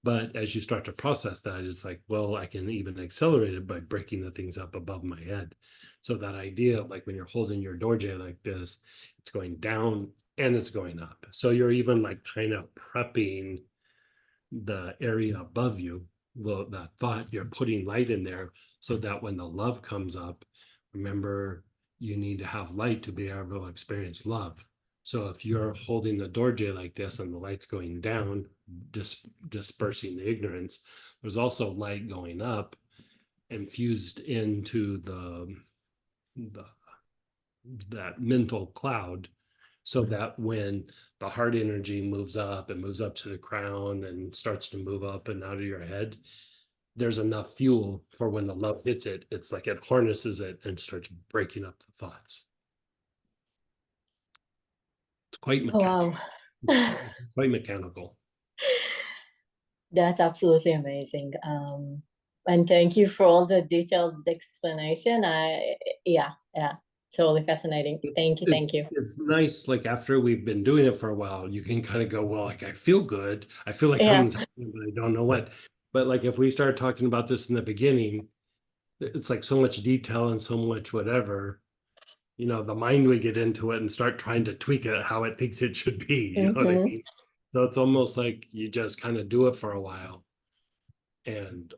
But as you start to process that, it's like, well, I can even accelerate it by breaking the things up above my head. So that idea of like when you're holding your dorje like this, it's going down and it's going up. So you're even like kind of prepping the area above you, that thought, you're putting light in there so that when the love comes up, remember, you need to have light to be able to experience love. So if you're holding the dorje like this and the light's going down, dispersing the ignorance, there's also light going up, infused into that mental cloud, so that when the heart energy moves up and moves up to the crown and starts to move up and out of your head, there's enough fuel for when the love hits it. It's like it harnesses it and starts breaking up the thoughts. It's quite Oh, mechanical. wow. Quite mechanical. That's absolutely amazing. And thank you for all the detailed explanation. Yeah, totally fascinating. Thank you. It's nice, like after we've been doing it for a while, you can kind of go, well, like I feel good. I feel like Yeah. something's happening, but I don't know what. But like if we start talking about this in the beginning, it's like so much detail and so much whatever, you know, the mind would get into it and start trying to tweak it how it thinks it should be. You know what I Mhm. mean? So it's almost like you just kind of do it for a while. And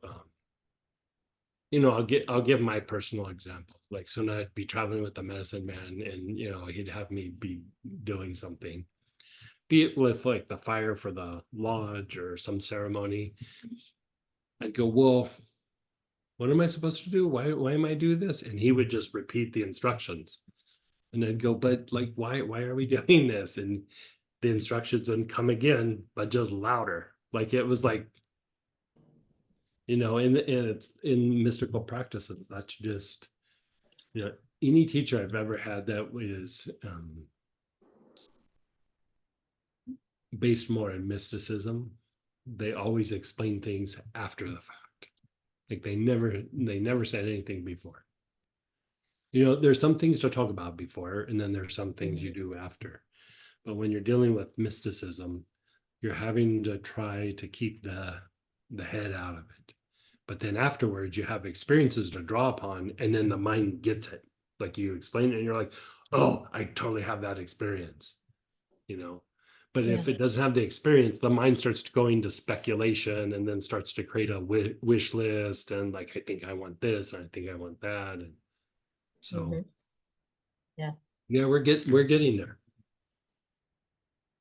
you know, I'll give my personal example. Like, so now I'd be traveling with the medicine man, and you know, he'd have me be doing something, be it with like the fire for the lodge or some ceremony. I'd go, well, what am I supposed to do? Why am I doing this? And he would just repeat the instructions. And I'd go, but like, why are we doing this? And the instructions wouldn't come again, but just louder. Like it was like, you know, and it's in mystical practices. That's just, you know, any teacher I've ever had that was based more in mysticism, they always explain things after the fact. Like they never said anything before. You know, there's some things to talk about before, and then there's some things you do after. But when you're dealing with mysticism, you're having to try to keep the head out of it. But then afterwards, you have experiences to draw upon, and then the mind gets it. Like you explain it, and you're like, oh, I totally have that experience, you know. But if it doesn't have the experience, the mind starts to go into speculation and then starts to create a wish list and like, I think I want this, and I think I want that. And so, Yeah. Yeah, we're getting there.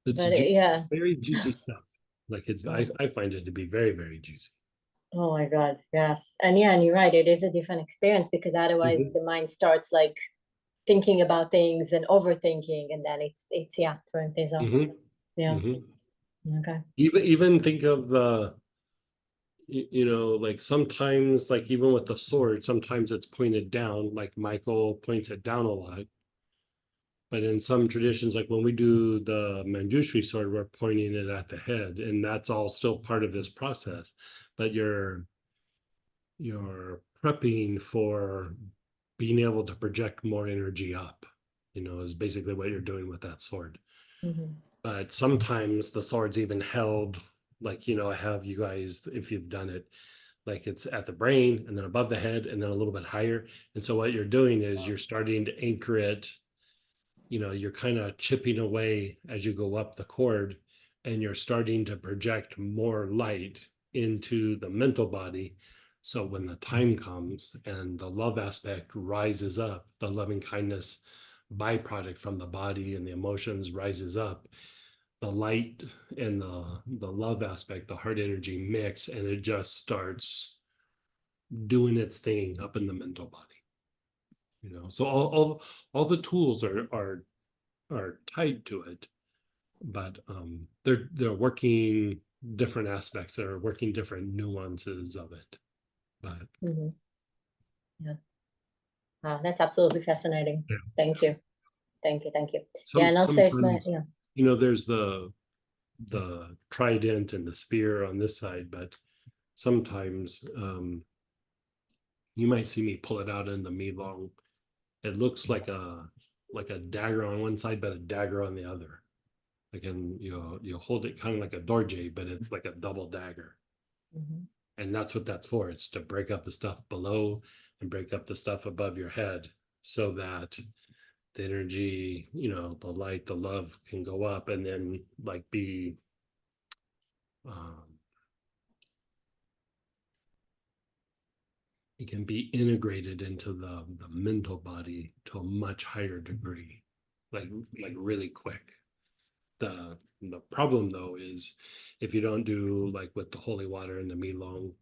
It's But yeah. very juicy stuff. Like it's, I find it to be very, very juicy. Oh my God, yes. And yeah, and you're right, it is a different experience because otherwise the mind starts like thinking about things and overthinking, and then it's throwing things off. Yeah. Okay. Even think of the, you know, like sometimes, like even with the sword, sometimes it's pointed down, like Michael points it down a lot. But in some traditions, like when we do the Manjushri sword, we're pointing it at the head, and that's all still part of this process. But you're prepping for being able to project more energy up, you know, is basically what you're doing with that sword. But sometimes the sword's even held, like, you know, I have you guys, if you've done it, like it's at the brain and then above the head and then a little bit higher. And so what you're doing is you're starting to anchor it, you know, you're kind of chipping away as you go up the cord, and you're starting to project more light into the mental body. So when the time comes and the love aspect rises up, the loving kindness byproduct from the body and the emotions rises up, the light and the love aspect, the heart energy mix, and it just starts doing its thing up in the mental body. You know, so all the tools are tied to it, but they're working different aspects that are working different nuances of it. But Yeah. Wow, that's absolutely fascinating. Yeah. Thank you. Thank you. Thank you. Yeah, and also, sometimes, yeah. you know, there's the trident and the spear on this side, but sometimes you might see me pull it out in the milong. It looks like a dagger on one side, but a dagger on the other. Like, and you hold it kind of like a dorje, but it's like a double dagger. Mhm. And that's what that's for. It's to break up the stuff below and break up the stuff above your head, so that the energy, you know, the light, the love can go up, and then like be it can be integrated into the mental body to a much higher degree, like really quick. The problem though is if you don't do like with the holy water and the milong,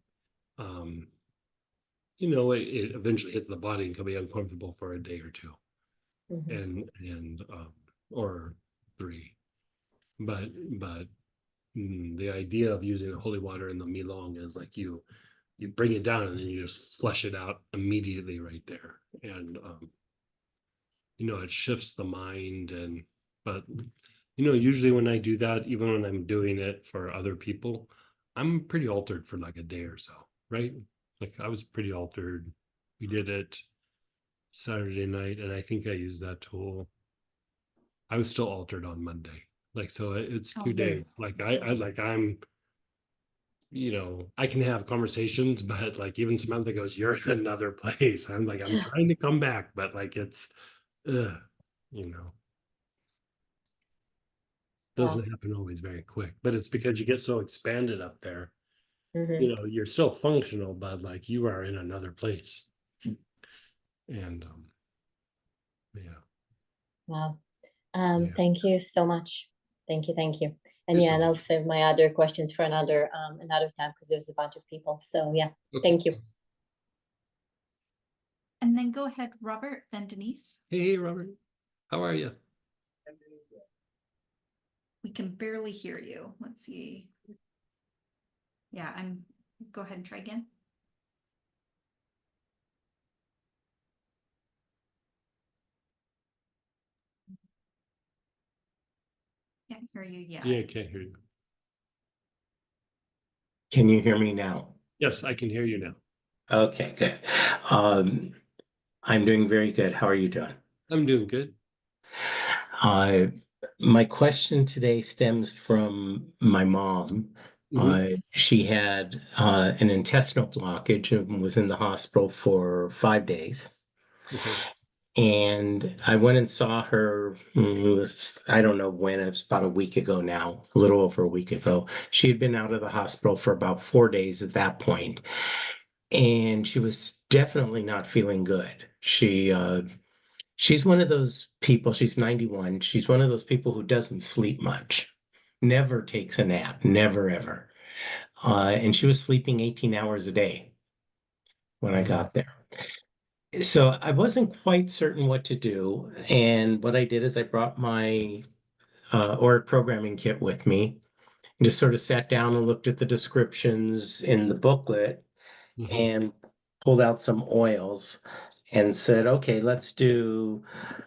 you know, it eventually hits the body and can be uncomfortable for a day or two, Mhm. and or 3. But the idea of using the holy water in the milong is like you bring it down and then you just flush it out immediately right there, and you know, it shifts the mind. And but you know, usually when I do that, even when I'm doing it for other people, I'm pretty altered for like a day or so, right? Like I was pretty altered. We did it Saturday night, and I think I used that tool. I was still altered on Monday. Like, so it's Oh, 2 yeah. days. Like I'm, you know, I can have conversations, but like even Samantha goes, "You're in another place." I'm like, I'm trying to come back, but like it's, you know, Wow. doesn't happen always very quick. But it's because you get so expanded up there. Mhm. You know, you're still functional, but like you are in another place. And yeah, Wow. yeah. Thank you so much. Thank you. Thank you. And You're yeah, so and I'll save my other questions for another time because there's a bunch of people. So yeah, okay. thank you. And then go ahead, Robert, then Denise. Hey, Robert, how are you? We can barely hear you. Let's see. Yeah, go ahead and try again. Can't hear you yet. Yeah, I can't hear you. Can you hear me now? Yes, I can hear you now. Okay, good. I'm doing very good. How are you doing? I'm doing good. Uh, my question today stems from my mom. She had an intestinal blockage and was in the hospital for 5 days. Okay. And I went and saw her, I don't know when, it was about a week ago now, a little over a week ago. She had been out of the hospital for about 4 days at that point, and she was definitely not feeling good. She's one of those people, she's 91, she's one of those people who doesn't sleep much, never takes a nap, never ever. And she was sleeping 18 hours a day when I got there. So I wasn't quite certain what to do. And what I did is I brought my ORIC programming kit with me and just sort of sat down and looked at the descriptions in the booklet and pulled out some oils and said, okay, let's do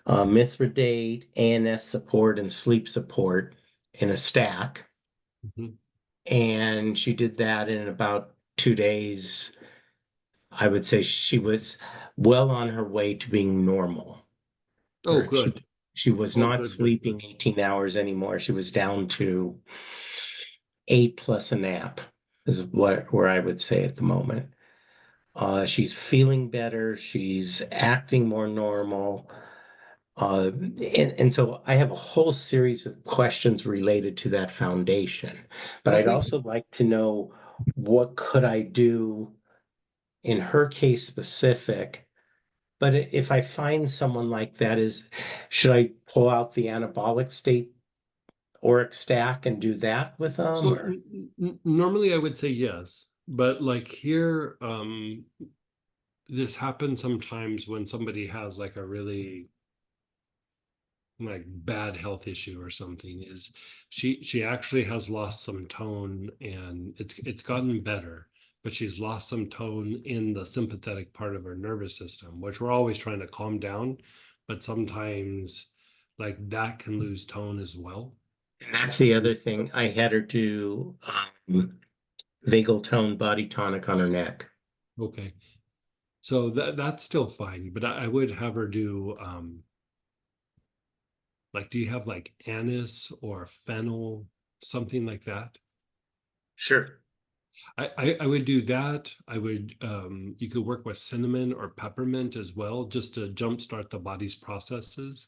Mithridate, ANS support, and sleep support in a stack. And she did that in about 2 days. I would say she was well on her way to being normal. Oh, good. She was Oh, not good. sleeping 18 hours anymore. She was down to 8 plus a nap, is where I would say at the moment. She's feeling better. She's acting more normal. And so I have a whole series of questions related to that foundation. But I'd Okay. also like to know, what could I do in her case specific? But if I find someone like that, should I pull out the anabolic state ORIC stack and do that with them? So Or? normally I would say yes, but like here, this happens sometimes when somebody has like a really like bad health issue or something, is she actually has lost some tone, and it's gotten better, but she's lost some tone in the sympathetic part of her nervous system, which we're always trying to calm down, but sometimes like that can lose tone as well. And that's the other thing. I had her do vagal tone body tonic on her neck. Okay. So that's still fine, but I would have her do like, do you have like anise or fennel, something like that? Sure. I would do that. I would you could work with cinnamon or peppermint as well, just to jumpstart the body's processes.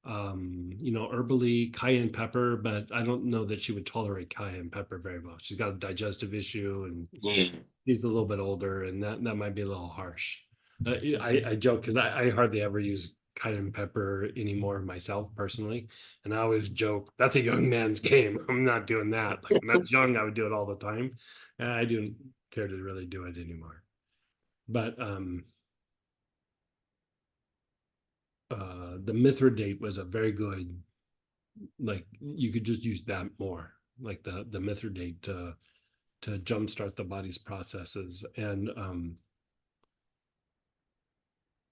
You know, herbally cayenne pepper, but I don't know that she would tolerate cayenne pepper very well. She's got a digestive issue, and Yeah. she's a little bit older, and that might be a little harsh. I joke because I hardly ever use cayenne pepper anymore myself personally, and I always joke that's a young man's game. I'm not doing that. Like when I was young, I would do it all the time. I don't care to really do it anymore. But the mithridate was a very good, like you could just use that more, like the mithridate to jumpstart the body's processes. And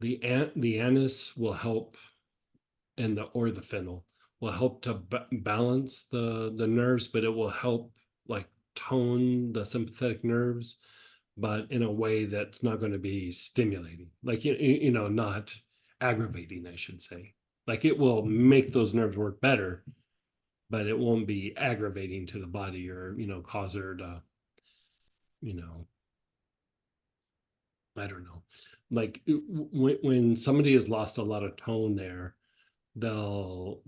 the anise will help, and the fennel will help to balance the nerves, but it will help like tone the sympathetic nerves, but in a way that's not going to be stimulating, like you know, not aggravating, I should say. Like it will make those nerves work better, but it won't be aggravating to the body, or you know, cause her to, you know, I don't know. Like when somebody has lost a lot of tone there, they'll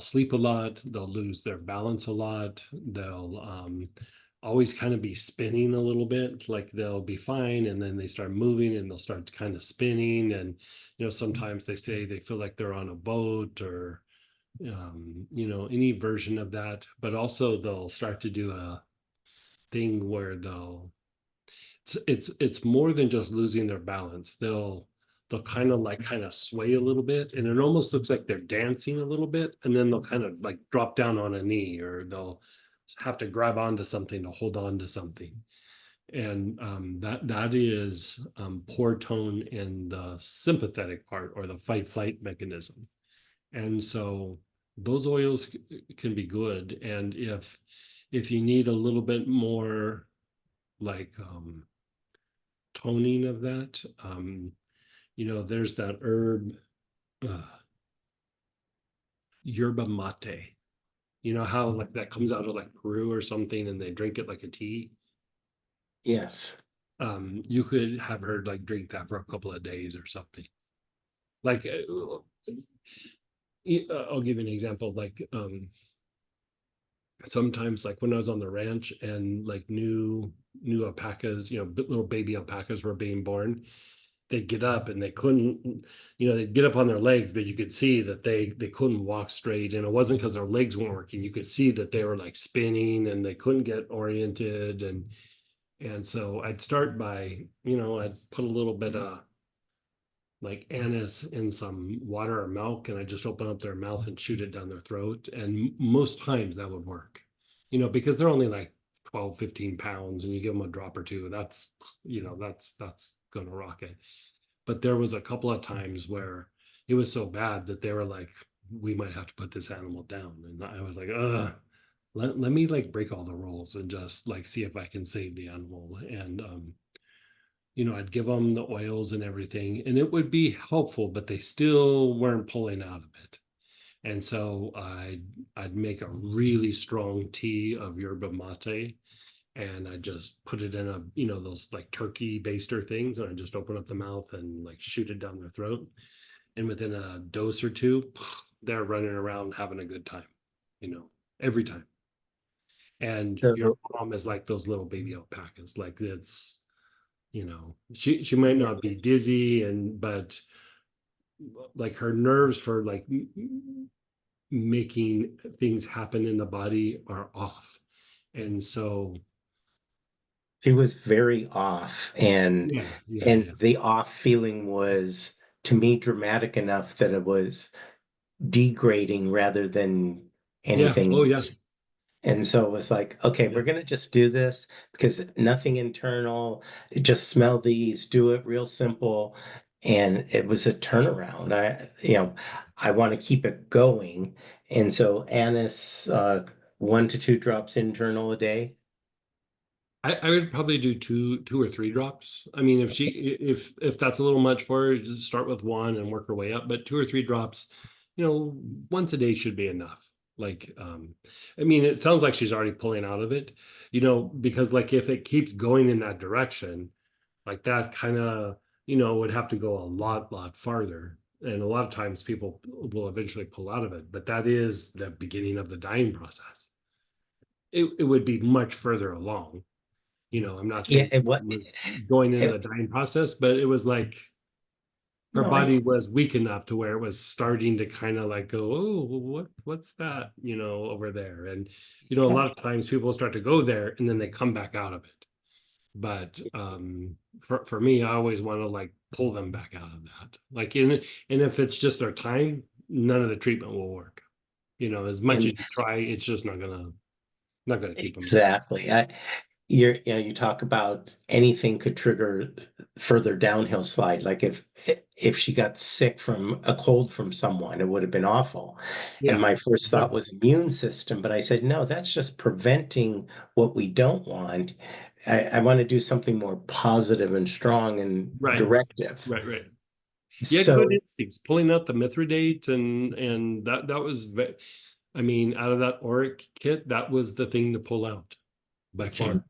sleep a lot, they'll lose their balance a lot, they'll always kind of be spinning a little bit, like they'll be fine and then they start moving and they'll start kind of spinning. And you know, sometimes they say they feel like they're on a boat, or you know, any version of that. But also they'll start to do a thing where it's more than just losing their balance. They'll kind of sway a little bit, and it almost looks like they're dancing a little bit, and then they'll kind of like drop down on a knee, or they'll have to grab onto something to hold on to something. And that is poor tone in the sympathetic part, or the fight flight mechanism. And so those oils can be good. And if you need a little bit more like toning of that, you know, there's that herb uh, yerba mate. You know how like that comes out of like Peru or something, and they drink it like a tea. Yes. You could have her like drink that for a couple of days or something. Like I'll give you an example. Like sometimes, like when I was on the ranch and like new alpacas, you know, little baby alpacas were being born, they'd get up and they couldn't, you know, they'd get up on their legs, but you could see that they couldn't walk straight. And it wasn't because their legs weren't working. You could see that they were like spinning and they couldn't get oriented. And so I'd start by, you know, I'd put a little bit of like anise in some water or milk, and I just open up their mouth and shoot it down their throat. And most times that would work, you know, because they're only like 12, 15 pounds, and you give them a drop or two, that's, you know, that's gonna rock it. But there was a couple of times where it was so bad that they were like, we might have to put this animal down. And I was like, let me like break all the rules and just like see if I can save the animal. And you know, I'd give them the oils and everything, and it would be helpful, but they still weren't pulling out of it. And so I'd make a really strong tea of yerba mate, and I just put it in a, you know, those like turkey baster things, and I just open up the mouth and like shoot it down their throat. And within a dose or two, they're running around having a good time, you know, every time. And your So mom is like those little baby alpacas, like it's, you know, she might not be dizzy, and but like her nerves for like making things happen in the body are off. And so she was very off, yeah. and the off feeling was to me dramatic enough that it was degrading rather than Yeah. anything Oh, yeah. else. And so it was like, okay, Yeah. we're going to just do this because nothing internal, just smell these, do it real simple. And it was a turnaround. I want to keep it going. And so anise, 1 to 2 drops internal a day. I would probably do two or three drops. I mean, if that's a little much for her, just start with one and work her way up. But 2 or 3 drops, once a day should be enough. Like, I mean, it sounds like she's already pulling out of it, because like if it keeps going in that direction, like that kind of, would have to go a lot farther. And a lot of times people will eventually pull out of it, but that is the beginning of the dying process. It would be much further along. I'm not Yeah, saying it was going into the dying process, but it was like her no, body was weak enough to where it was starting to kind of like go, oh, what's that, over there. And, a lot of times people start to go there and then they come back out of it. But for me, I always want to like pull them back out of that. Like and if it's just their time, none of the treatment will work. As much and as you try, it's just not gonna keep them. exactly. You talk about anything could trigger further downhill slide. Like if she got sick from a cold from someone, it would have been awful. And Yeah, my first thought exactly. was immune system, but I said, no, that's just preventing what we don't want. I want to do something more positive and strong and Right, directive. right. Yeah, good So instincts. Pulling out the Mithridate and that was I mean, out of that auric kit, that was the thing to pull out by far.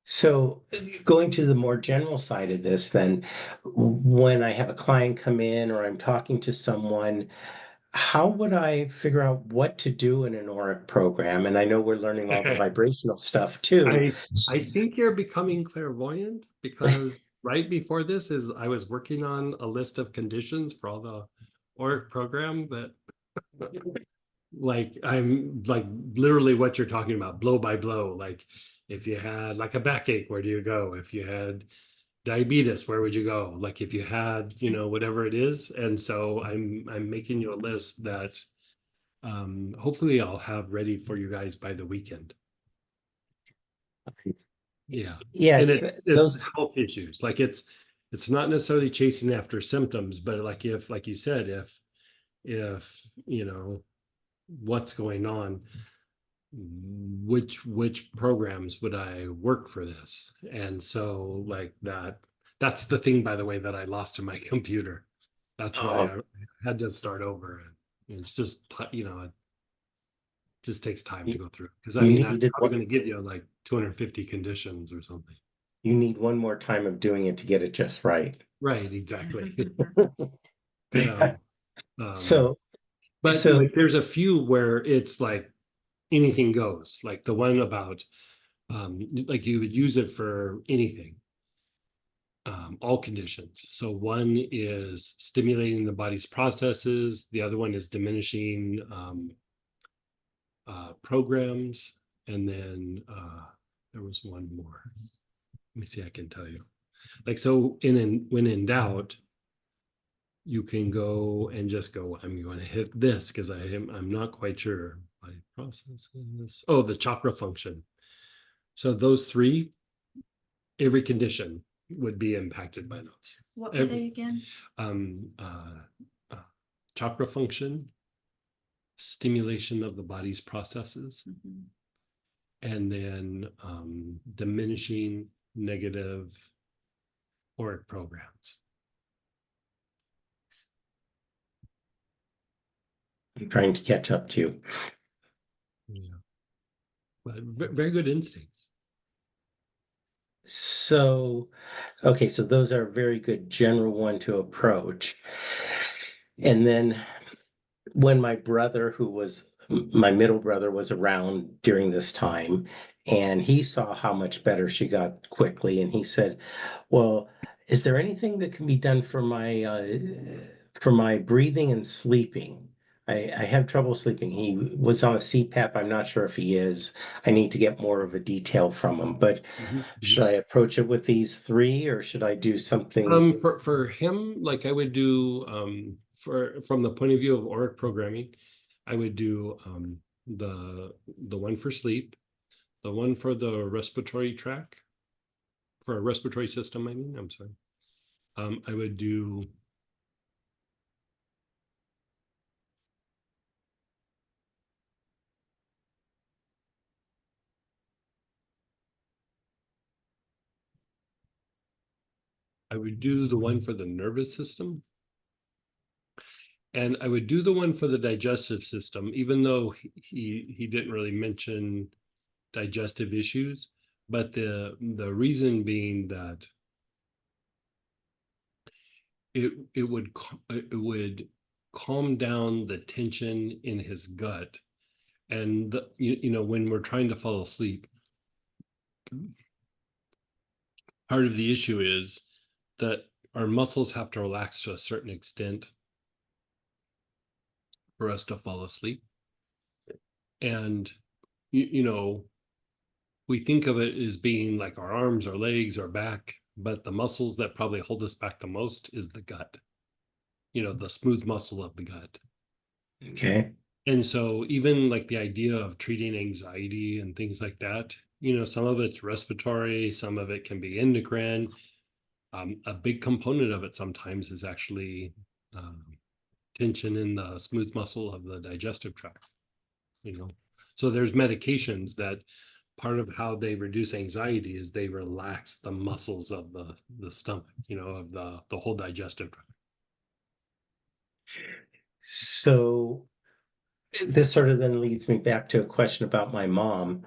So, going to the more general side of this, then, when I have a client come in or I'm talking to someone, how would I figure out what to do in an auric program? And I know we're learning all the vibrational stuff too. I think you're becoming clairvoyant because right before this is I was working on a list of conditions for all the auric program that like I'm like literally what you're talking about, blow by blow. Like if you had like a backache, where do you go? If you had diabetes, where would you go? Like if you had, whatever it is. And so I'm making you a list that hopefully I'll have ready for you guys by the weekend. Yeah. Yeah, And it's it's those. health issues. Like it's not necessarily chasing after symptoms, but like if, like you said, if what's going on, which programs would I work for this? And so like that's the thing, by the way, that I lost in my computer. That's why I had to start over. And it's just, it just takes time to You, go through. Because I you mean, I'm needed probably what going to give you like 250 conditions or something. you need one more time of doing it to get it just right. Right, exactly. Um, um, So, but so like there's a few where it's like anything goes. Like the one about like you would use it for anything, all conditions. So one is stimulating the body's processes, the other one is diminishing programs, and then there was one more. Let me see, I can tell you. Like so when in doubt, you can go and just go, I'm going to hit this because I'm not quite sure. My processes. Oh, the chakra function. So those three, every condition would be impacted by those. What were they again? Um, uh, uh, Chakra function, stimulation of the body's processes, Mhm. and then diminishing negative auric programs. I'm trying to catch up to you. Yeah, but very good instincts. So, okay, so those are a very good general one to approach. And then when my middle brother was around during this time, and he saw how much better she got quickly, and he said, well, is there anything that can be done for my breathing and sleeping? I have trouble sleeping. He was on a CPAP. I'm not sure if he is. I need to get more of a detail from him, but should I approach it with these three or should I do something? For him, like I would do from the point of view of auric programming, I would do the one for sleep, the one for the respiratory tract, for a respiratory system, I mean, I'm sorry. I would do the one for the nervous system. And I would do the one for the digestive system, even though he didn't really mention digestive issues. But the reason being that it would calm down the tension in his gut. And you know, when we're trying to fall asleep, part of the issue is that our muscles have to relax to a certain extent for us to fall asleep. And you know, we think of it as being like our arms, our legs, our back, but the muscles that probably hold us back the most is the gut, you know, the smooth muscle of the gut. Okay. And so even like the idea of treating anxiety and things like that, you know, some of it's respiratory, some of it can be endocrine. A big component of it sometimes is actually tension in the smooth muscle of the digestive tract, you know. So there's medications that part of how they reduce anxiety is they relax the muscles of the stomach, you know, of the whole digestive tract. So this sort of then leads me back to a question about my mom.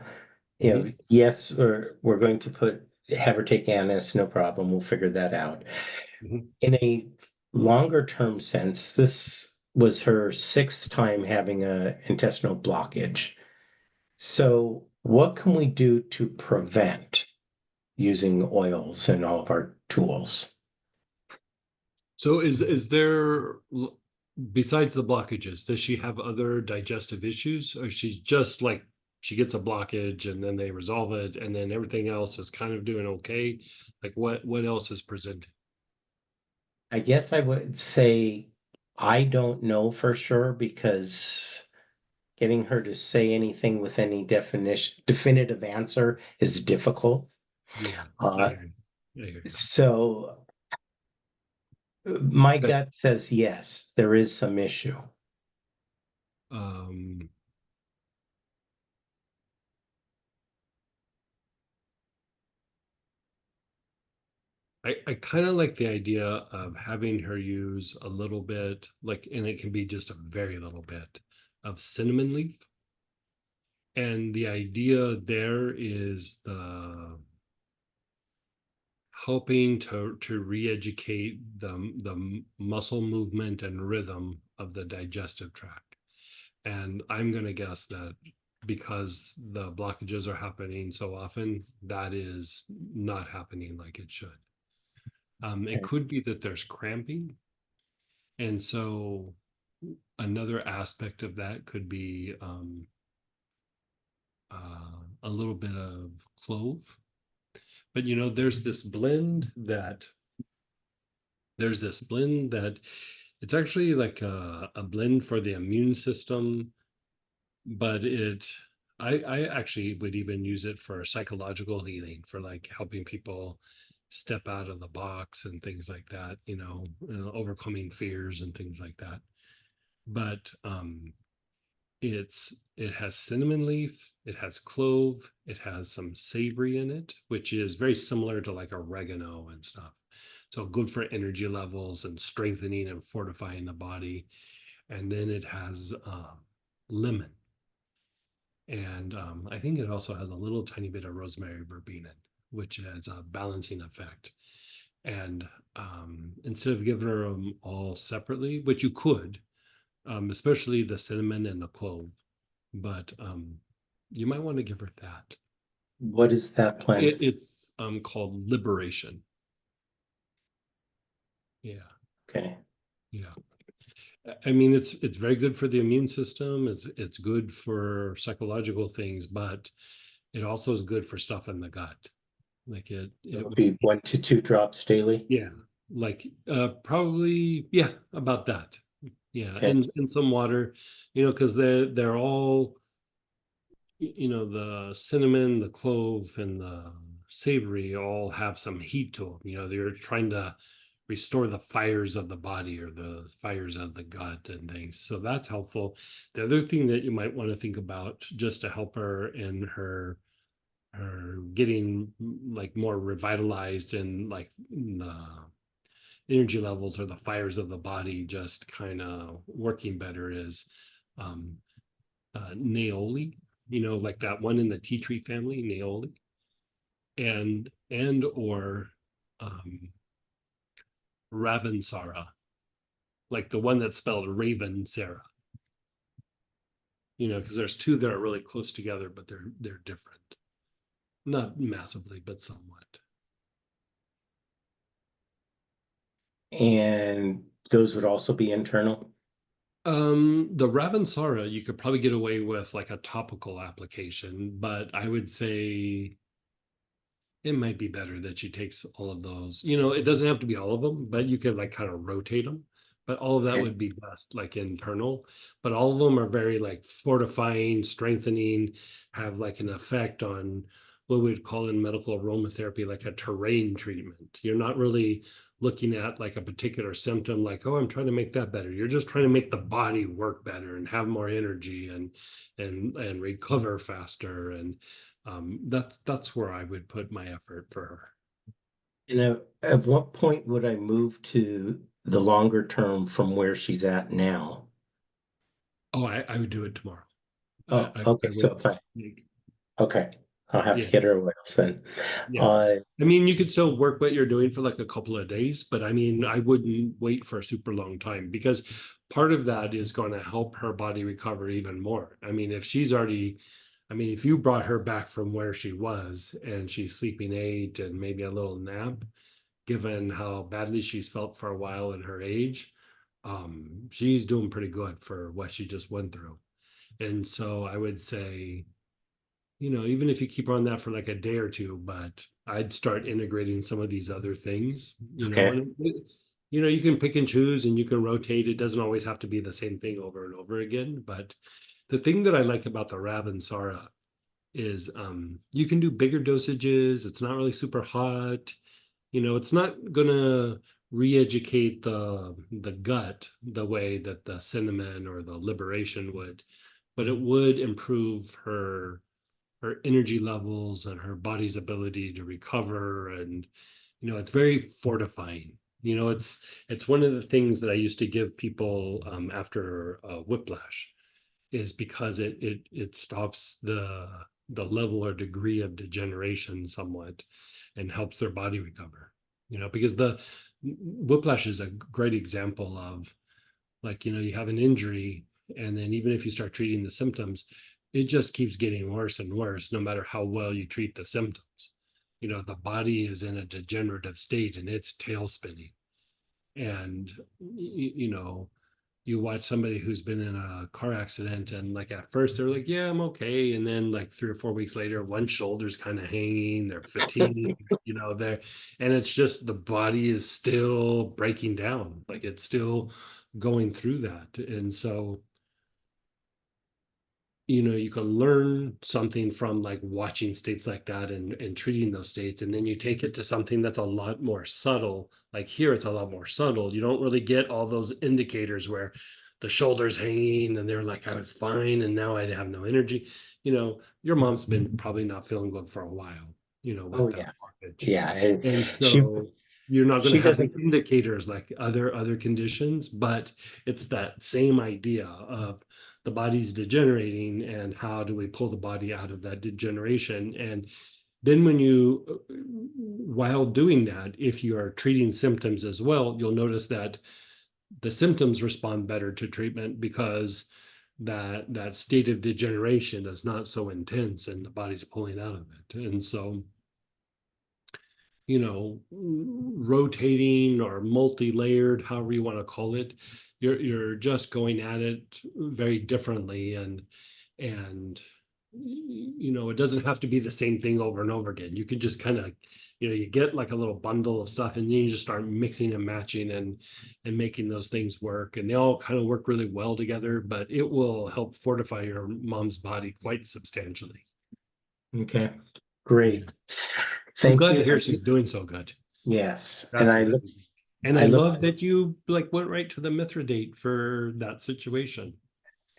You know, yes, we're going to have her take anise, no problem. We'll figure that out. Mhm. In a longer term sense, this was her 6th time having a intestinal blockage. So what can we do to prevent using oils and all of our tools? So is there, besides the blockages, does she have other digestive issues, or she's just like she gets a blockage and then they resolve it and then everything else is kind of doing okay? Like what else is presenting? I guess I would say I don't know for sure because getting her to say anything with any definitive answer is difficult. Yeah, I Uh, hear you. I hear you. so my Okay. gut says yes, there is some issue. Um, I kind of like the idea of having her use a little bit, like, and it can be just a very little bit of cinnamon leaf. And the idea there is the helping to re-educate the muscle movement and rhythm of the digestive tract. And I'm going to guess that because the blockages are happening so often, that is not happening like it should. It could be that there's cramping. And so another aspect of that could be a little bit of clove. But you know, there's this blend that it's actually like a blend for the immune system, but I actually would even use it for psychological healing, for like helping people step out of the box and things like that, you know, overcoming fears and things like that. But it has cinnamon leaf, it has clove, it has some savory in it, which is very similar to like oregano and stuff. So good for energy levels and strengthening and fortifying the body. And then it has lemon. And I think it also has a little tiny bit of rosemary verbena, which has a balancing effect. And instead of giving her them all separately, which you could, especially the cinnamon and the clove, but you might want to give her that. What is that plant? It's called Liberation. Yeah, Okay. yeah. I mean, it's very good for the immune system. It's good for psychological things, but it also is good for stuff in the gut. Like It would be 1 to 2 drops daily. yeah, like probably yeah, about that. Yeah, Okay. and some water, because they're all the cinnamon, the clove, and the savory all have some heat to them. They're trying to restore the fires of the body or the fires of the gut and things. So that's helpful. The other thing that you might want to think about just to help her in her getting like more revitalized and like the energy levels or the fires of the body just kind of working better is um Naoli, like that one in the tea tree family, Naoli, and or Ravensara, like the one that's spelled Raven Sarah. Because there's two that are really close together, but they're different. Not massively, but somewhat. And those would also be internal. The Ravensara, you could probably get away with like a topical application, but I would say it might be better that she takes all of those. It doesn't have to be all of them, but you could like kind of rotate them. But all of that Okay. would be best like internal. But all of them are very like fortifying, strengthening, have like an effect on what we'd call in medical aromatherapy like a terrain treatment. You're not really looking at like a particular symptom like, oh, I'm trying to make that better. You're just trying to make the body work better and have more energy and recover faster. And that's where I would put my effort for her. And at what point would I move to the longer term from where she's at now? Oh, I would do it tomorrow. Oh, I okay. So would if okay, I'll have to yeah, get her oils then. yeah. I mean, you could still work what you're doing for like a couple of days, but I mean, I wouldn't wait for a super long time because part of that is going to help her body recover even more. I mean, if you brought her back from where she was and she's sleeping 8 and maybe a little nap, given how badly she's felt for a while in her age, she's doing pretty good for what she just went through. And so I would say, even if you keep her on that for like a day or two, but I'd start integrating some of these other things, Okay. and you can pick and choose and you can rotate. It doesn't always have to be the same thing over and over again. But the thing that I like about the Ravensara is you can do bigger dosages. It's not really super hot. It's not gonna re-educate the gut the way that the cinnamon or the liberation would, but it would improve her energy levels and her body's ability to recover. And it's very fortifying. It's one of the things that I used to give people after whiplash, is because it stops the level or degree of degeneration somewhat and helps their body recover. Because the whiplash is a great example of like, you have an injury, and then even if you start treating the symptoms, it just keeps getting worse and worse no matter how well you treat the symptoms. The body is in a degenerative state and it's tail spinning. And you watch somebody who's been in a car accident and like at first they're like, yeah, I'm okay, and then like 3 or 4 weeks later one shoulder's kind of hanging, they're fatigued, they're and it's just the body is still breaking down, like it's still going through that. And so you can learn something from like watching states like that and treating those states, and then you take it to something that's a lot more subtle. Like here it's a lot more subtle. You don't really get all those indicators where the shoulders hanging and they're like, I was fine and now I have no energy. Your mom's been probably not feeling good for a while, with Oh that yeah. blockage. Yeah. And She so you're not going she to have the doesn't indicators like other conditions, but it's that same idea of the body's degenerating and how do we pull the body out of that degeneration. And then while doing that, if you are treating symptoms as well, you'll notice that the symptoms respond better to treatment because that state of degeneration is not so intense and the body's pulling out of it. And so rotating or multi-layered, however you want to call it, you're just going at it very differently, and it doesn't have to be the same thing over and over again. You could just kind of, you get like a little bundle of stuff, and then you just start mixing and matching and making those things work, and they all kind of work really well together, but it will help fortify your mom's body quite substantially. Okay, great. I'm Thank glad to you. hear she's doing so good. Yes, That's and I really look, good. And I I look- love that you went right to the Mithridate for that situation.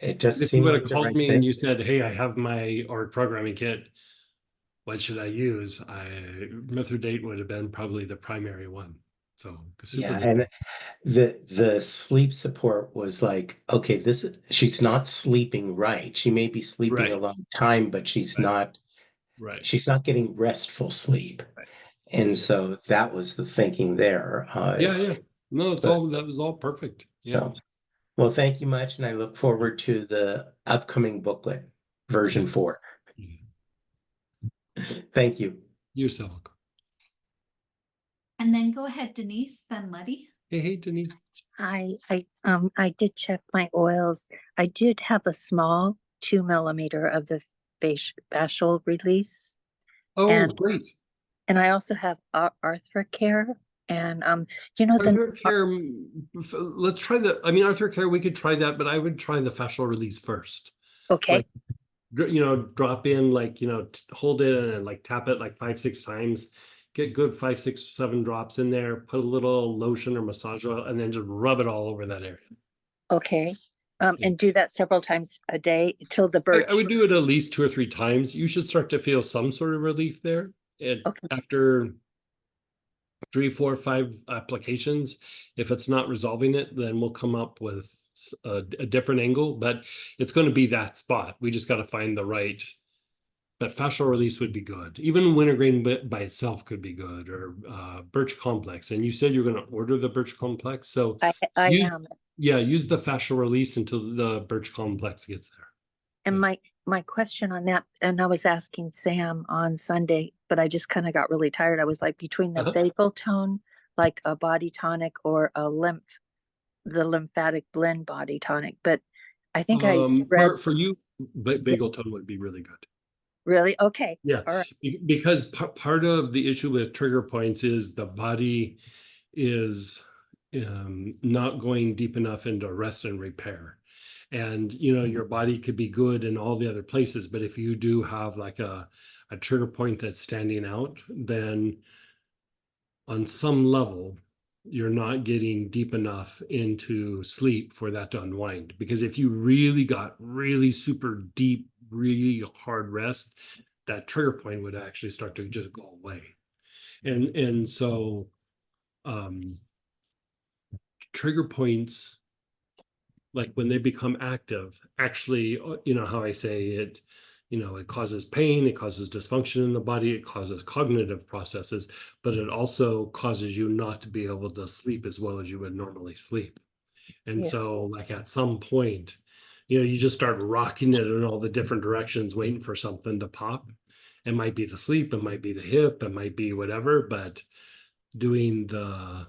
it just If you seemed would like have the called right me thing. and you said, "Hey, I have my org programming kit. What should I use?" Mithridate would have been probably the primary one. So super Yeah, good. and the sleep support was like, okay, she's not sleeping right. She may be sleeping a Right. long time, but she's Right. not getting restful sleep. Right. And so that was the thinking there. Yeah. No, but- that was all perfect. Yeah. So, well, thank you much, and I look forward to the upcoming booklet, version 4. Thank you. You're so welcome. And then go ahead, Denise, then Letty. Hey, Denise. I did check my oils. I did have a small 2 millimeter of the fascial release. Oh, And- great. And I also have Arthrocare, and Let's try Arthrocare, we could try that, but I would try the fascial release first. okay, Drop in, hold it and tap it 5-6 times, get good 5, 6, 7 drops in there, put a little lotion or massage oil, and then just rub it all over that area. okay. Yeah. And do that several times a day till the birch. I would do it at least 2 or 3 times. You should start to feel some sort of relief there. And Okay. after 3, 4, 5 applications, if it's not resolving it, then we'll come up with a different angle, but it's going to be that spot. We just got to find the right. But fascial release would be good. Even wintergreen by itself could be good, or birch complex. And you said you're going to order the birch complex, so I use- am. yeah, use the fascial release until the birch complex gets there. And Yeah. my question on that, and I was asking Sam on Sunday, but I just kind of got really tired. I was like, between the Uh-huh. vagal tone, like a body tonic, or the lymphatic blend body tonic. But I think I read For you, but vagal tone would be really good. really okay. Yeah, All right. because part of the issue with trigger points is the body is not going deep enough into rest and repair. And your body could be good in all the other places, but if you do have a trigger point that's standing out, then on some level you're not getting deep enough into sleep for that to unwind. Because if you really got really super deep, really hard rest, that trigger point would actually start to just go away. And so trigger points, when they become active, actually, how I say it, it causes pain, it causes dysfunction in the body, it causes cognitive processes, but it also causes you not to be able to sleep as well as you would normally sleep. And Yeah. so at some point, you just start rocking it in all the different directions, waiting for something to pop. It might be the sleep, it might be the hip, it might be whatever, but doing the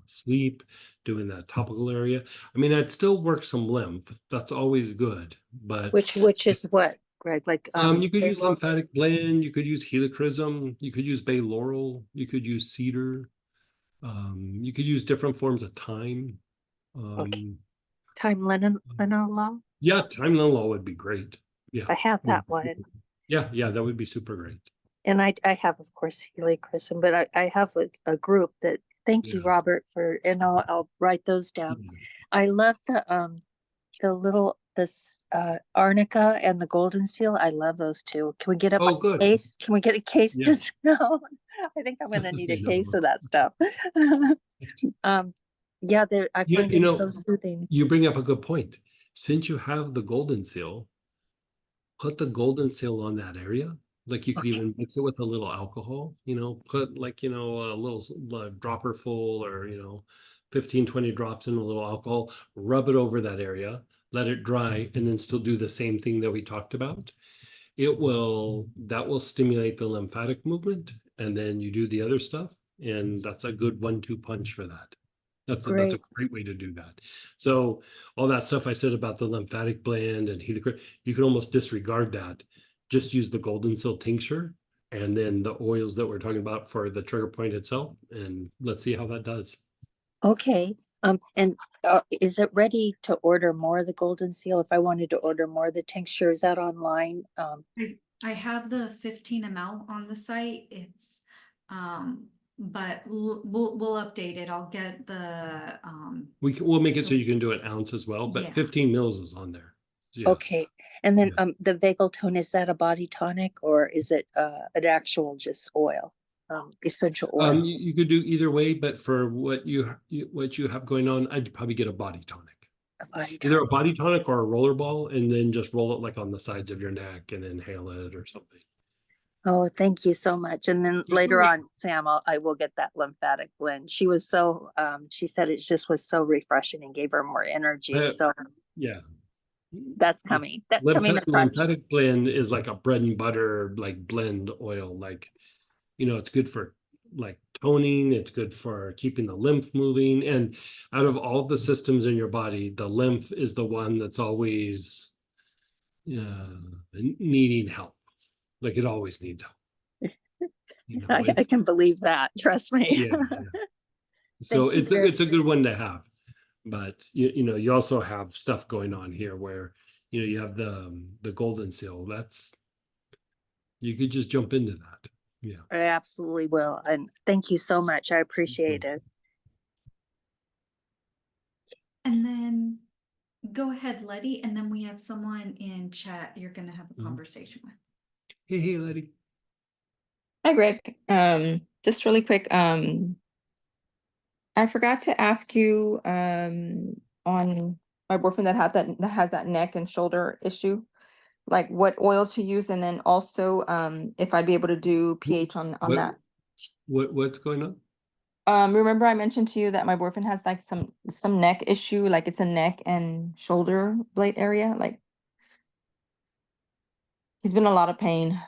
sleep, doing that topical area. That still works some lymph. That's always good. But Which is what, Greg? you could use lymphatic blend, you could use helichrysum, you could use bay laurel, you could use cedar, you could use different forms of thyme. Okay. Time linalool. Yeah, thyme linalool would be great. Yeah, I have that one. yeah, that would be super great. And I have, of course, helichrysum, but I have a group that, thank you, Yeah. Robert, and I'll write those down. I love this arnica and the golden seal. I love those two. Can we get Oh, a good. case? Can we get a case Yeah. to snow? I think I'm gonna need a I know. case of that stuff. Yeah, I Yeah, find them so soothing. You bring up a good point. Since you have the golden seal, put the golden seal on that area. You could Okay. even mix it with a little alcohol, put a little dropper full, or 15, 20 drops in a little alcohol, rub it over that area, let it dry, and then still do the same thing that we talked about. That will stimulate the lymphatic movement, and then you do the other stuff, and that's a good 1-2 punch for that. That's a Great. great way to do that. So all that stuff I said about the lymphatic blend and helichrysum, you can almost disregard that. Just use the golden seal tincture and then the oils that we're talking about for the trigger point itself, and let's see how that does. Okay, and is it ready to order more of the golden seal? If I wanted to order more of the tincture, is that online? I have the 15 ml on the site. It's, but we'll update it. I'll get the, We'll make it so you can do an ounce as well, but Yeah. 15 mils is on there. Yeah. Okay, and then Yeah. the vagal tone, is that a body tonic or is it an actual just oil, essential oil? You could do either way, but for what you have going on, I'd probably get a body tonic. A body Either a tonic. body tonic or a roller ball, and then just roll it like on the sides of your neck and inhale it or something. Oh, thank you so much. And then You're later so on, Sam, I will get that lymphatic blend. She was so, she said it just was so refreshing and gave her more energy. So Yeah. that's coming. That's coming. Lymphatic blend is like a bread and butter, like blend oil. Like, it's good for like toning. It's good for keeping the lymph moving. And out of all the systems in your body, the lymph is the one that's always needing help. Like it always needs help. I can believe that. Trust me. Yeah. So Thank you very it's a good one to have. But you also have stuff going on here where you have the golden seal. That's, you could just jump into that. Yeah. I absolutely will. And thank you so much. I appreciate it. and then go ahead, Letty, and then we have someone in chat you're gonna have a Mhm. conversation with. Hey, Letty. Hi, Greg. Just really quick, I forgot to ask you on my boyfriend that has that neck and shoulder issue, like what oil to use, and then also if I'd be able to do pH on that. What's going on? Remember I mentioned to you that my boyfriend has like some neck issue, like it's a neck and shoulder blade area, like he's been in a lot of pain.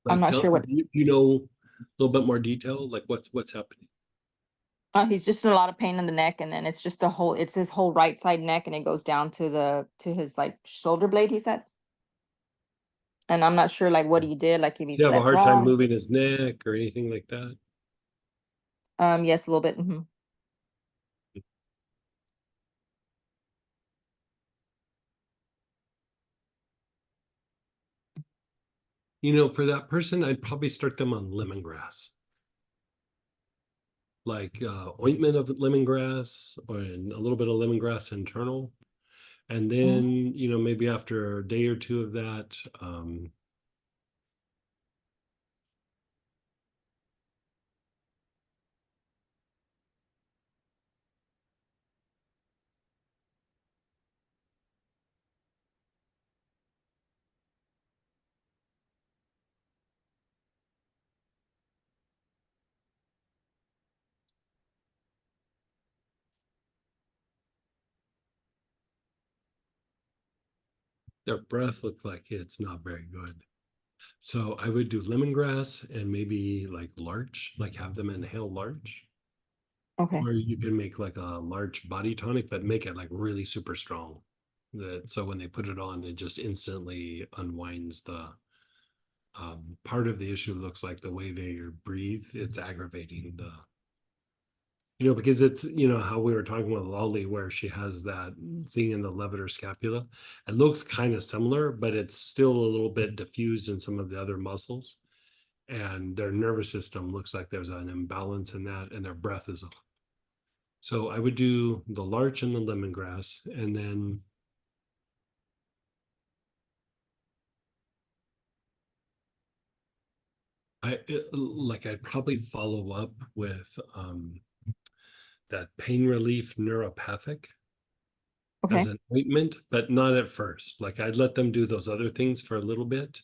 I'm not sure what. You know a little bit more detail, like what's happening. He's just in a lot of pain in the neck, and then it's just it's his whole right side neck, and it goes down to his like shoulder blade, he said. And I'm not sure like what he did, like if he's Does he have a slept hard time wrong. moving his neck or anything like that? Yes, a little bit. For that person, I'd probably start them on lemongrass. Like ointment of lemongrass or a little bit of lemongrass internal. And then, maybe after a day or two of that, their breath looked like it's not very good. So I would do lemongrass and maybe like larch, like have them inhale larch. Okay. Or you can make like a larch body tonic, but make it like really super strong. So when they put it on, it just instantly unwinds the part of the issue. Looks like the way they breathe, it's aggravating the because it's how we were talking with Lolly, where she has that thing in the levator scapula. It looks kind of similar, but it's still a little bit diffused in some of the other muscles, and their nervous system looks like there's an imbalance in that, and their breath is off. So I would do the larch and the lemongrass, and then I'd probably follow up with that pain relief neuropathic Okay. as an ointment, but not at first. Like I'd let them do those other things for a little bit,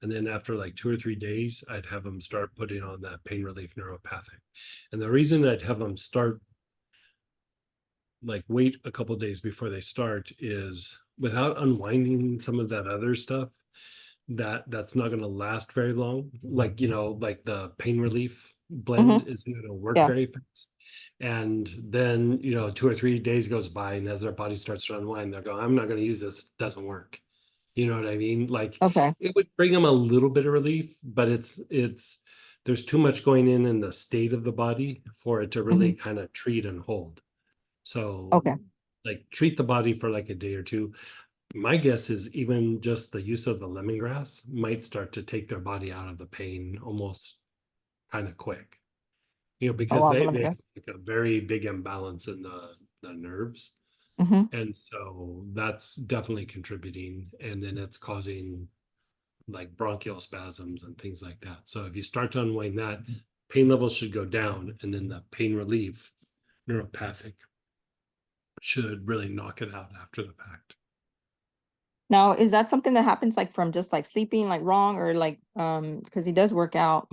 and then after like 2 or 3 days, I'd have them start putting on that pain relief neuropathic. And the reason I'd have them start, like wait a couple days before they start, is without unwinding some of that other stuff, that's not going to last very long. Like like the pain relief blend isn't going to work Yeah. very fast. And then, 2 or 3 days goes by, and as their body starts to unwind, they're going, I'm not going to use this. It doesn't work. You know what I mean? Like Okay. it would bring them a little bit of relief, but there's too much going in the state of the body for it to really kind of treat and hold. So Okay. like treat the body for like a day or two. My guess is even just the use of the lemongrass might start to take their body out of the pain almost kind of quick. Because wow, they have lemongrass. like a very big imbalance in the nerves. And so that's definitely contributing. And then it's causing like bronchial spasms and things like that. So if you start to unwind that, pain levels should go down, and then the pain relief, neuropathic, should really knock it out after the fact. Now, is that something that happens like from just like sleeping like wrong, or like because he does work out?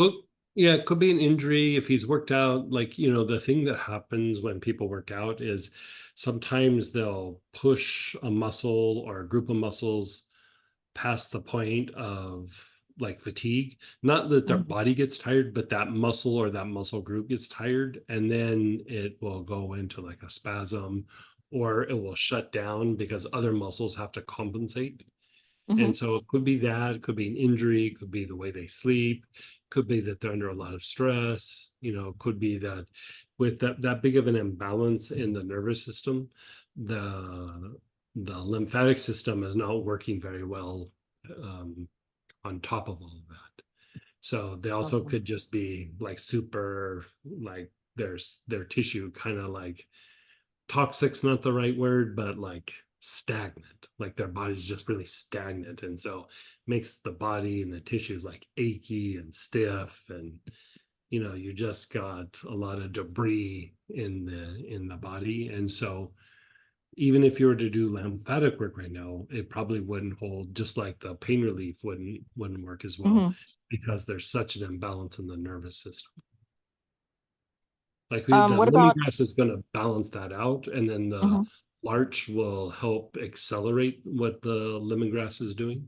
Yeah, it could be an injury if he's worked out. Like, the thing that happens when people work out is sometimes they'll push a muscle or a group of muscles past the point of like fatigue. Not that their body gets tired, but that muscle or that muscle group gets tired, and then it will go into like a spasm, or it will shut down because other muscles have to compensate. And so it could be that, it could be an injury, it could be the way they sleep, could be that they're under a lot of stress, could be that with that big of an imbalance in the nervous system, the lymphatic system is not working very well on top of all of that. So they also could just be like super, like their tissue kind of like, toxic's not the right word, but like stagnant, like their body's just really stagnant, and so makes the body and the tissues like achy and stiff, and you just got a lot of debris in the body. And so even if you were to do lymphatic work right now, it probably wouldn't hold, just like the pain relief wouldn't work as well, because there's such an imbalance in the nervous system. Like the What about lemongrass is going to balance that out, and then the larch will help accelerate what the lemongrass is doing.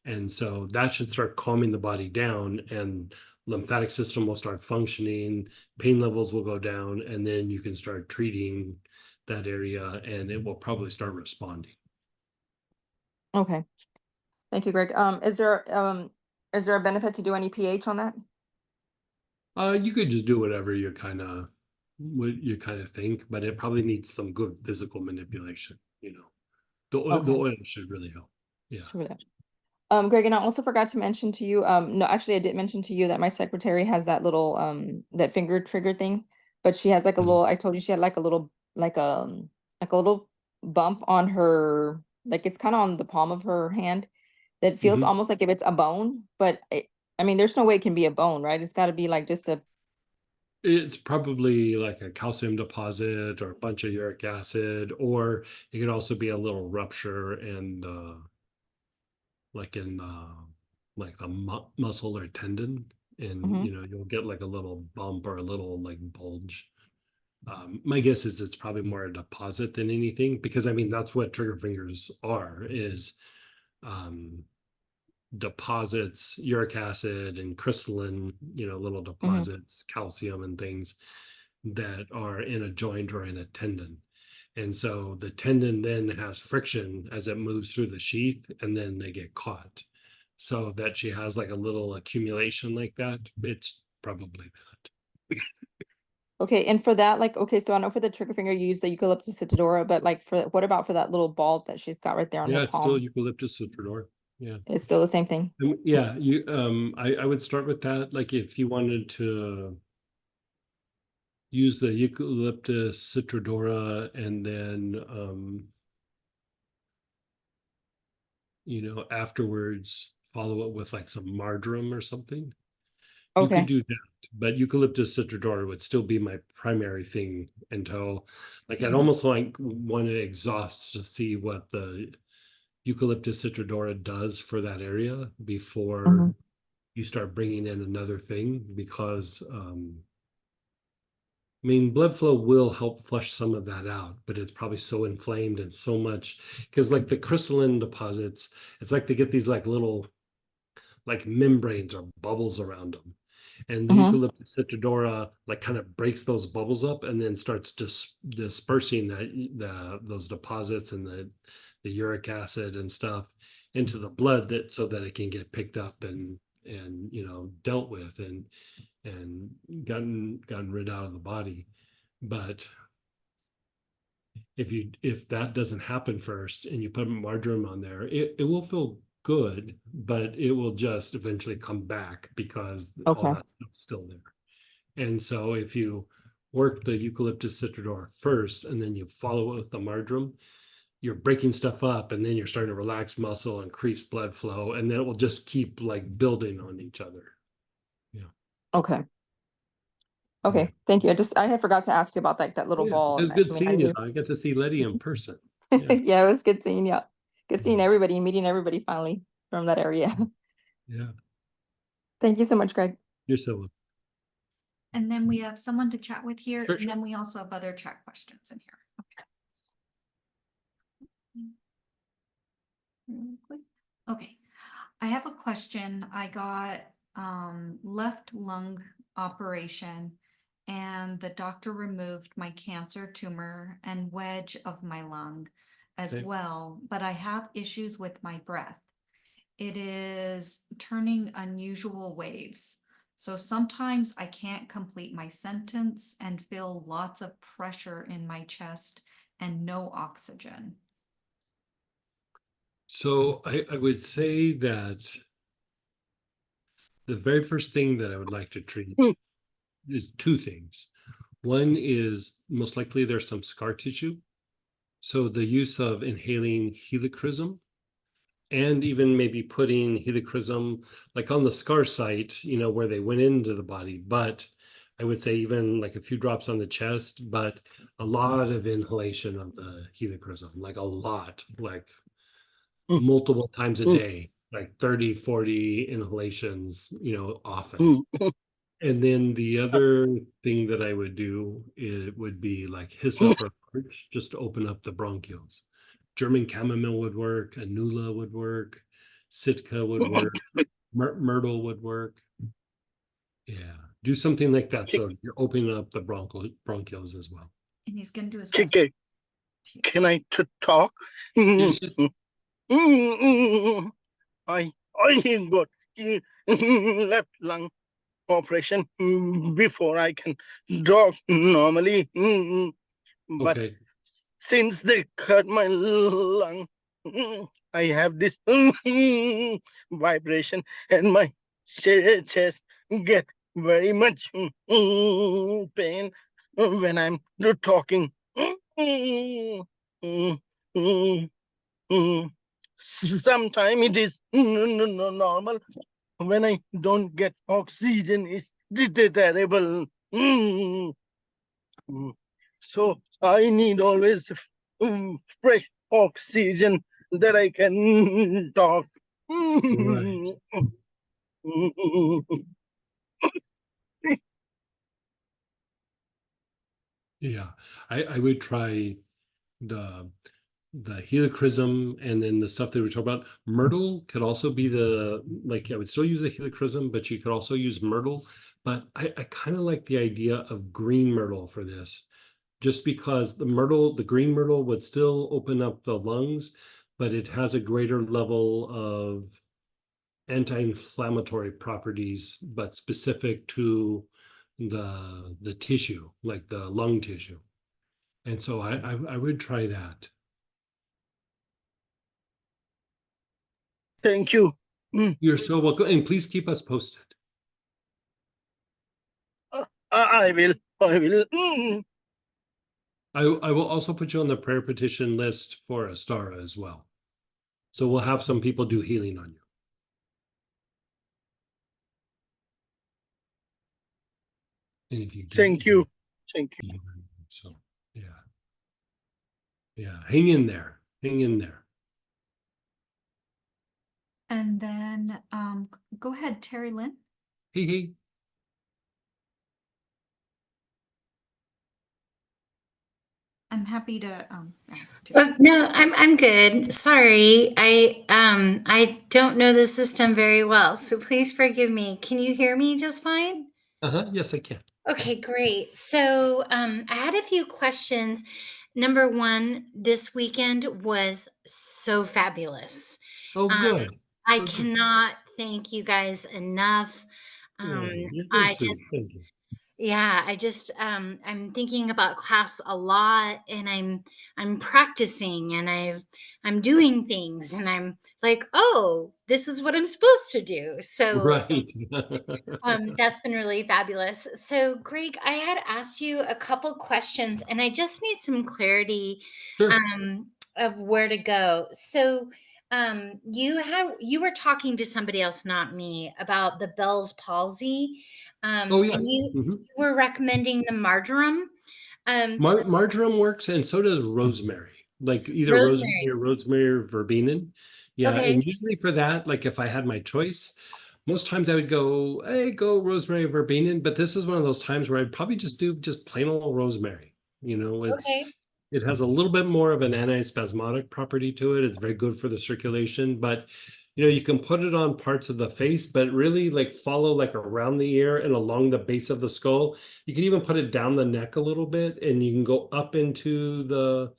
And so that should start calming the body down, and lymphatic system will start functioning, pain levels will go down, and then you can start treating that area, and it will probably start responding. Okay. Thank you, Greg. Is there a benefit to do any pH on that? You could just do whatever you kind of think, but it probably needs some good physical manipulation. The oil should really help. Yeah. Sure. Greg, and I also forgot to mention to you, no, actually I did mention to you that my secretary has that little that finger trigger thing, but she has like a little, I told you she had like a little like a little bump on her, like it's kind of on the palm of her hand that feels almost like if it's a bone, but I mean there's no way it can be a bone, right? It's got to be like just it's probably like a calcium deposit or a bunch of uric acid, or it could also be a little rupture and like in like the muscle or tendon, and you'll get like a little bump or a little like bulge. My guess is it's probably more a deposit than anything, because I mean that's what trigger fingers are, is deposits, uric acid and crystalline, little deposits, calcium and things that are in a joint or in a tendon. And so the tendon then has friction as it moves through the sheath, and then they get caught. So that she has like a little accumulation like that, it's probably that. Okay, and for that, like, okay, so I know for the trigger finger you use the eucalyptus citriodora, but like what about for that little ball that she's got right there on her It's still palm? eucalyptus citriodora. Yeah. It's still the same thing. Yeah, I would start with that. Like if you wanted to use the eucalyptus citriodora, and then afterwards follow it with like some marjoram or something. You could do that, but eucalyptus citriodora would still be my primary thing until, like, I'd almost like want to exhaust to see what the eucalyptus citriodora does for that area before you start bringing in another thing, because I mean, blood flow will help flush some of that out, but it's probably so inflamed and so much, because like the crystalline deposits, it's like they get these like little like membranes or bubbles around them. And the Mhm. eucalyptus citriodora like kind of breaks those bubbles up and then starts dispersing those deposits and the uric acid and stuff into the blood so that it can get picked up and dealt with and gotten rid out of the body. But if that doesn't happen first and you put marjoram on there, it will feel good, but it will just eventually come back because all Okay. that stuff's still there. And so if you work the eucalyptus citriodora first and then you follow it with the marjoram, you're breaking stuff up and then you're starting to relax muscle, increase blood flow, and then it will just keep like building on each other. Okay. Okay, thank you. I had forgot to ask you about like that little Yeah, ball. it was and I good mean, seeing you. I got to see Letty in person. Yeah. yeah, it was good seeing you. Good seeing everybody, meeting everybody finally from that area. Yeah. Thank you so much, Greg. You're so welcome. And then we have someone to chat with here, Sure, and then we also have other chat questions in here. Really quick. Okay, I have a question. I got left lung operation and the doctor removed my cancer tumor and wedge of my lung as Okay. well, but I have issues with my breath. It is turning unusual waves. So sometimes I can't complete my sentence and feel lots of pressure in my chest and no oxygen. So I would say that the very first thing that I would like to treat is two things. One is most likely there's some scar tissue. So the use of inhaling helichrysum and even maybe putting helichrysum like on the scar site, where they went into the body. But I would say even like a few drops on the chest, but a lot of inhalation of the helichrysum, like a lot, like multiple times a day, like 30, 40 inhalations, often. And then the other thing that I would do, it would be like hyssop or birch, just to open up the bronchioles. German chamomile would work, anula would work, sitka would work, myrtle would work. Yeah, do something like that. So you're opening up the bronchioles as well. And he's gonna do his Can, best. can, can I talk? Yes, yes. I got left lung operation before I can talk normally. But Okay. since they cut my lung, I have this vibration and my chest get very much pain when I'm talking. Sometimes it is normal. When I don't get oxygen, it's terrible. So I need always fresh oxygen that I can talk. Right. Yeah, I would try the helichrysum and then the stuff that we talked about. Myrtle could also be I would still use the helichrysum, but you could also use myrtle. But I kind of like the idea of green myrtle for this, just because the green myrtle would still open up the lungs, but it has a greater level of anti-inflammatory properties, but specific to the tissue, like the lung tissue. And so I would try that. Thank you. You're so welcome, and please keep us posted. I will. I will also put you on the prayer petition list for Astara as well. So we'll have some people do healing on you. And if you Thank you. Thank you. So yeah, hang in there. And then go ahead, Terry Lynn. Hey. I'm happy to ask too. No, I'm good. Sorry. I don't know the system very well, so please forgive me. Can you hear me just fine? Yes, I can. Okay, great. So I had a few questions. Number one, this weekend was so fabulous. Oh, Um, good. I Oh, good. cannot thank you guys enough. Um, Oh, you're very I sweet. just Thank you. Yeah, I just I'm thinking about class a lot, and I'm practicing, and I'm doing things, and I'm like, "Oh, this is what I'm supposed to do." So Right. that's been really fabulous. So Greg, I had asked you a couple questions, and I just need some clarity Sure. um of where to go. So you were talking to somebody else, not me, about the Bell's palsy. Oh, yeah. And you Mhm. were recommending the marjoram. Marjoram works, and so does rosemary, like either rosemary Rosemary. or rosemary or verbena. Yeah, Okay. and usually for that, like if I had my choice, most times I would go, hey, go rosemary or verbena. But this is one of those times where I'd probably just do just plain old rosemary. Okay. It has a little bit more of an antispasmodic property to it. It's very good for the circulation, but you can put it on parts of the face, but really like follow like around the ear and along the base of the skull. You can even put it down the neck a little bit, and you can go up into the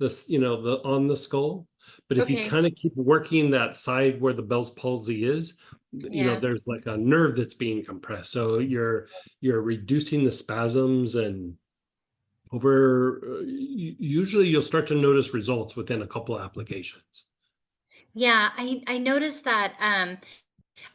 on the skull. But if you Okay. kind of keep working that side where the Bell's palsy is, Yeah. there's like a nerve that's being compressed. So you're reducing the spasms, and usually you'll start to notice results within a couple of applications. Yeah, I noticed that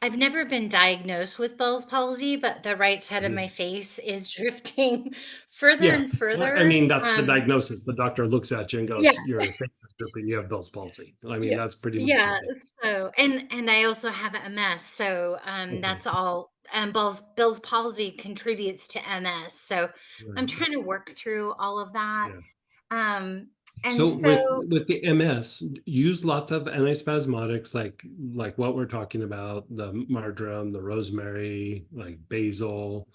I've never been diagnosed with Bell's palsy, but the right side of my face is drifting further Yeah. and I further. mean, that's the diagnosis. The doctor looks at you and Yeah, goes, your face is drooping, you have Bell's palsy. I mean, yeah, that's pretty much yeah. what it is. So, and I also have MS. So, Okay. that's all. Bell's palsy contributes to MS. So, I'm Right. trying to work through all of that. Yeah. Um, and So with so, with the MS, use lots of antispasmodics like what we're talking about, the marjoram, the rosemary, like basil,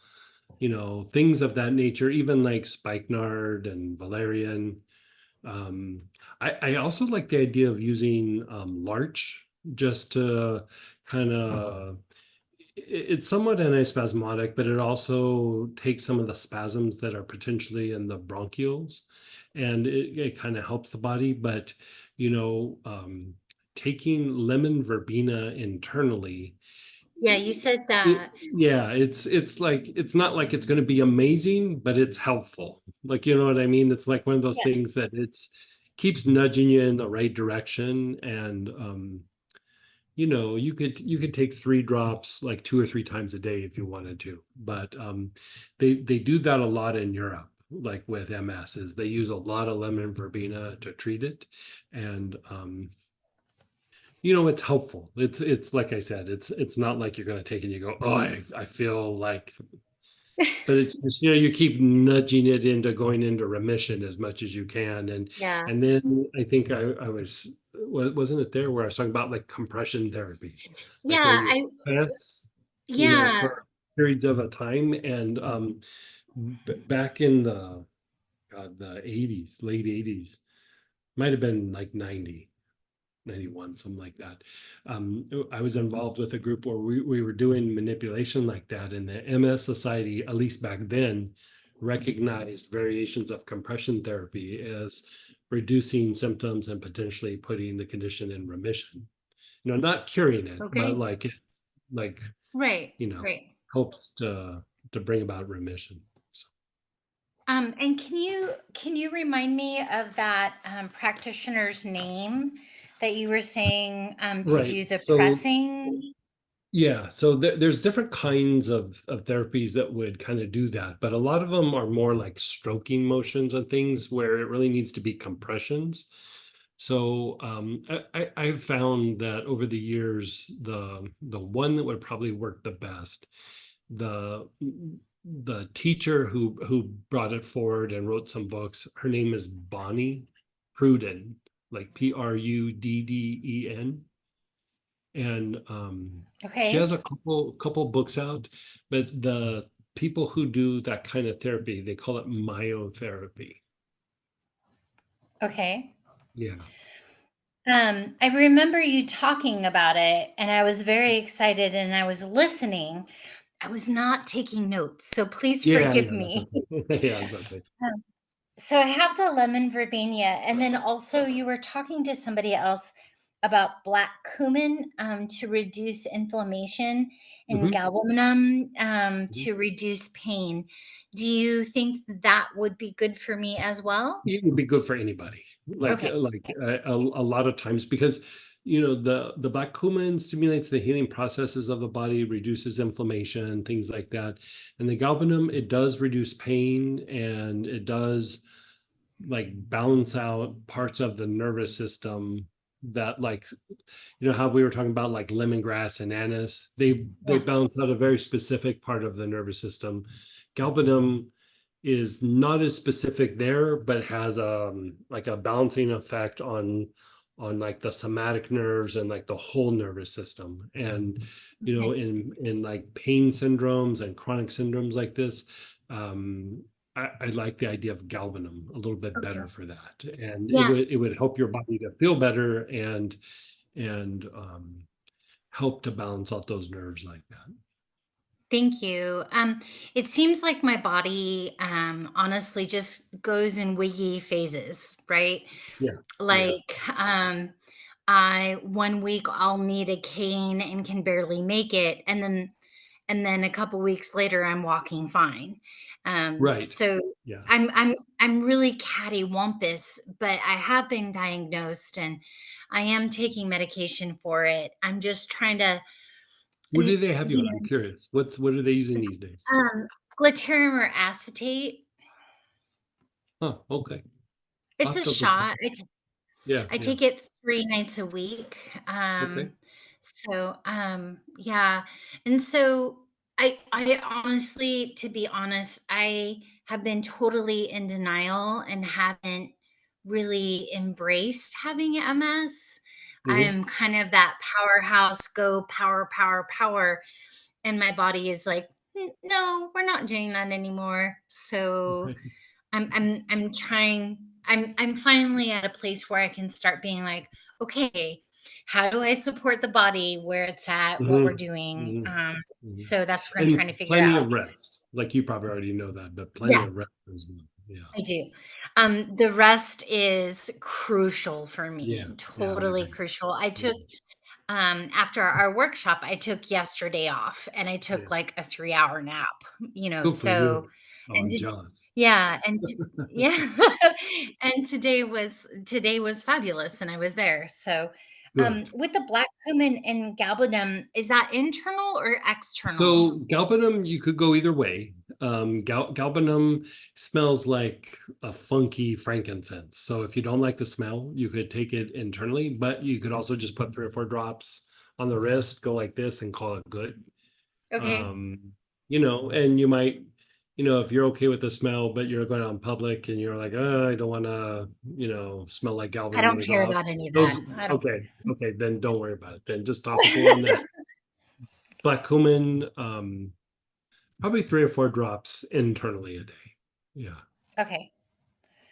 things of that nature, even like spikenard and valerian. Um, I also like the idea of using larch just to kind of it's somewhat antispasmodic, but it also takes some of the spasms that are potentially in the bronchioles, and it kind of helps the body. But you know, um, taking lemon verbena internally, yeah, you said it, that. yeah, it's like it's not like it's going to be amazing, but it's helpful. Like you know what I mean? It's like one of those Yeah. things that it's keeps nudging you in the right direction, and you could take 3 drops like 2 or 3 times a day if you wanted to, but they do that a lot in Europe, like with MS, is they use a lot of lemon verbena to treat it, and it's helpful. It's like I said, it's not like you're going to take it and you go, oh, I feel like, but it's just, you keep nudging it into going into remission as much as you can. and Yeah. and then I think I wasn't it there where I was talking about like compression therapies, like where Yeah. you plants, Yeah. for periods of a time. And back in the 80s, late 80s, might have been like 90, 91, something like that. I was involved with a group where we were doing manipulation like that, and the MS Society, at least back then, recognized variations of compression therapy as reducing symptoms and potentially putting the condition in remission. Not curing it, but Okay. like it's like Right. you know Right. helps to bring about remission. So, And can you remind me of that practitioner's name that you were saying to right. do the So pressing? yeah, so there's different kinds of therapies that would kind of do that, but a lot of them are more like stroking motions and things where it really needs to be compressions. So I've found that over the years, the one that would probably work the best, the the teacher who brought it forward and wrote some books, her name is Bonnie Pruden, like Prudden, and she Okay. has a couple books out, but the people who do that kind of therapy, they call it myotherapy. Okay. Yeah. I remember you talking about it, and I was very excited, and I was listening. I was not taking notes, so please Yeah, forgive no, me. that's okay. Yeah, it's okay. So I have the lemon verbena, and then also you were talking to somebody else about black cumin to reduce inflammation and Mhm, galbanum mhm. to reduce pain. Do you think that would be good for me as well? It would be good for anybody. Okay. A lot of times because you know the black cumin stimulates the healing processes of the body, reduces inflammation, things like that. And the galbanum, it does reduce pain and it does like balance out parts of the nervous system that like you know how we were talking about like lemongrass and anise, they Yeah. balance out a very specific part of the nervous system. Galbanum is not as specific there, but has like a balancing effect on like the somatic nerves and like the whole nervous system. And you know, Okay. in like pain syndromes and chronic syndromes like this, um, I like the idea of galbanum a little bit Okay. better for that, and Yeah. it would help your body to feel better and help to balance out those nerves like that. Thank you. It seems like my body honestly just goes in wiggy phases, right? Yeah, yeah. Like I one week I'll need a cane and can barely make it, and then a couple weeks later I'm walking fine. Right. So Yeah. I'm really cattywampus, but I have been diagnosed and I am taking medication for it. I'm just trying to, What do they have you you on? I'm curious. What are they using these days? know, glatiramer or acetate. Oh, okay. I'll It's have a to look that shot. up. Yeah, I yeah. take it 3 nights a week. Okay. Yeah. And so I honestly, to be honest, I have been totally in denial and haven't really embraced having MS. Mhm. I'm kind of that powerhouse, go power, power, power. And my body is like, No, we're not doing that anymore." So Okay. I'm trying I'm finally at a place where I can start being like, okay, how do I support the body where it's at, what we're Mhm. doing? Mhm. Mhm. So that's what I'm trying to And figure plenty out. of rest. Like you probably already know that, but plenty Yeah, of rest as well. Yeah. I do. The rest is crucial for Yeah. me, Yeah, I would totally agree. crucial. I Yeah. took after our workshop, I took yesterday off and I took Yeah. like a 3-hour nap, Good for so you. Oh, and I'm did, jealous. yeah, yeah. And today was fabulous and I was there. So Good. with the black cumin and galbanum, is that internal or external? So galbanum, you could go either way. Galbanum smells like a funky frankincense. So if you don't like the smell, you could take it internally, but you could also just put 3 or 4 drops on the wrist, go like this, and call it good. Okay. Um, you know, and you might, you know, if you're okay with the smell, but you're going out in public and you're like, oh, I don't want to, you know, smell like I galbanum when don't I go care out. about any of that. Those, I don't okay, okay, then don't worry about it. Then just topical on that. Black cumin, probably 3 or 4 drops internally a day. Yeah. Okay.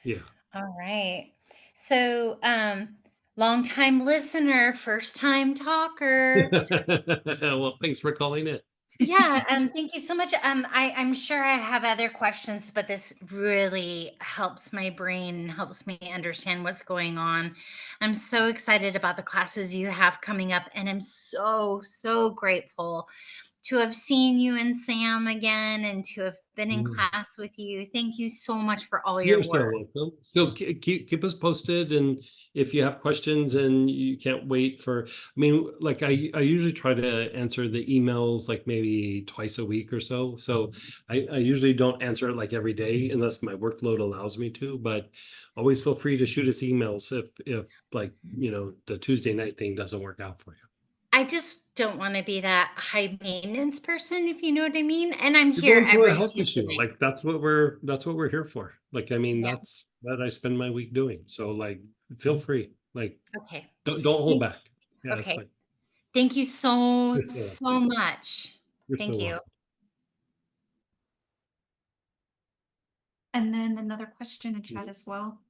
Yeah. All right. So, long time listener, first time talker. Well, thanks for calling in. Yeah, thank you so much. I'm sure I have other questions, but this really helps my brain, helps me understand what's going on. I'm so excited about the classes you have coming up, and I'm so, so grateful to have seen you and Sam again and to have been in Mm. class with you. Thank you so much for all your You're so work. welcome. So keep us posted, and if you have questions and you can't wait for, I mean, like I usually try to answer the emails like maybe twice a week or so. So I usually don't answer it like every day unless my workload allows me to. But always feel free to shoot us emails if like you know the Tuesday night thing doesn't work out for you. I just don't want to be that high maintenance person, if you know what I mean. And I'm You're here going through a every health Tuesday issue. night. Like that's what we're here for. Like I mean, Yeah. that's what I spend my week doing. So like feel free. Like Okay. don't hold Thank- back. Yeah, that's Okay. fine. Thank you so, You're so welcome. so much. You're so Thank you. welcome. And then another question in chat Mhm. as well.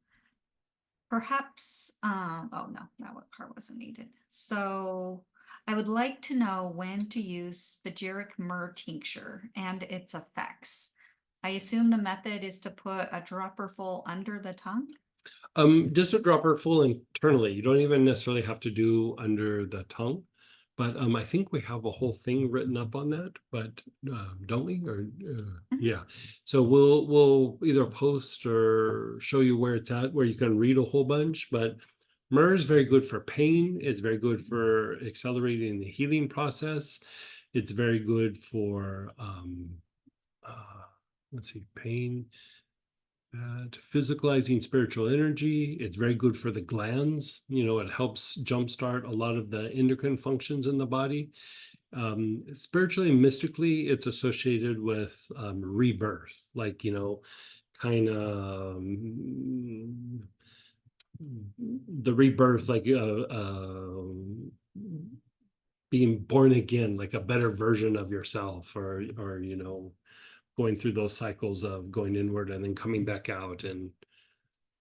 Perhaps, oh no, that part wasn't needed. So I would like to know when to use Spagyric Myrrh tincture and its effects. I assume the method is to put a dropper full under the tongue? Just a dropper full internally. You don't even necessarily have to do under the tongue. But I think we have a whole thing written up on that, but don't we? Or yeah. So we'll either post or show you where it's at, where you can read a whole bunch. But myrrh is very good for pain. It's very good for accelerating the healing process. It's very good for let's see, pain. Physicalizing spiritual energy. It's very good for the glands. It helps jumpstart a lot of the endocrine functions in the body. Spiritually and mystically, it's associated with rebirth, like, kind of the rebirth, like being born again, like a better version of yourself, or going through those cycles of going inward and then coming back out. And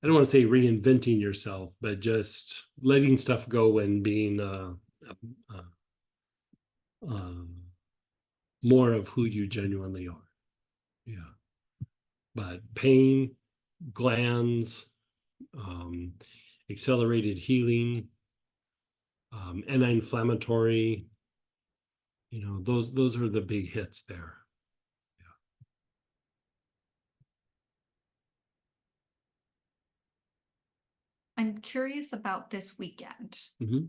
I don't want to say reinventing yourself, but just letting stuff go and being more of who you genuinely are. Yeah. But pain, glands, accelerated healing, anti-inflammatory, those are the big hits there. I'm curious about this weekend. Mm-hmm.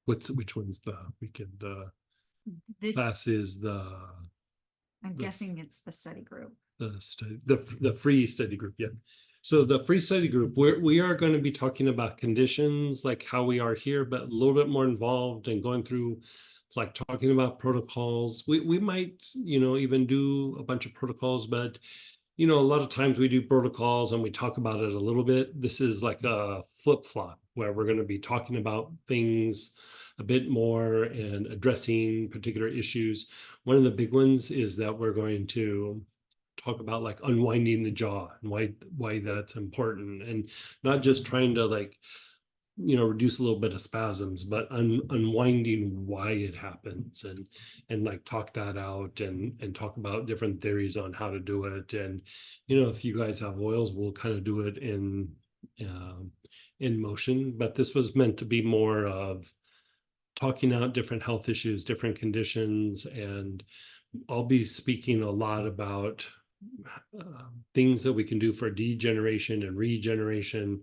Which one's the weekend? This, Class is I'm guessing it's the study group. the free study group. Yeah. So the free study group, we are going to be talking about conditions like how we are here, but a little bit more involved and going through, like, talking about protocols. We might, even do a bunch of protocols, but a lot of times we do protocols and we talk about it a little bit. This is like a flip-flop where we're going to be talking about things a bit more and addressing particular issues. One of the big ones is that we're going to talk about, like, unwinding the jaw and why that's important, and not just trying to, like, reduce a little bit of spasms, but unwinding why it happens, and like talk that out and talk about different theories on how to do it. And if you guys have oils, we'll kind of do it in motion. But this was meant to be more of talking out different health issues, different conditions, and I'll be speaking a lot about things that we can do for degeneration and regeneration,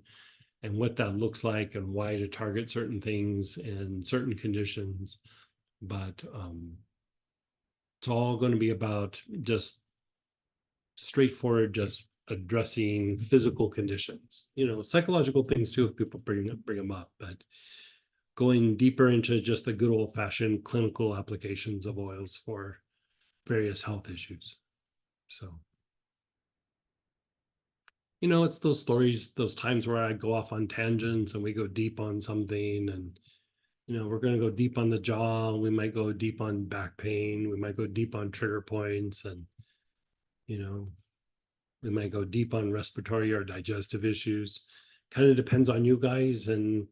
and what that looks like, and why to target certain things and certain conditions. But it's all going to be about just straightforward, just addressing physical conditions, psychological things too, if people bring them up, but going deeper into just the good old-fashioned clinical applications of oils for various health issues. So it's those stories, those times where I go off on tangents and we go deep on something, and we're going to go deep on the jaw, we might go deep on back pain, we might go deep on trigger points, and we might go deep on respiratory or digestive issues. Kind of depends on you guys and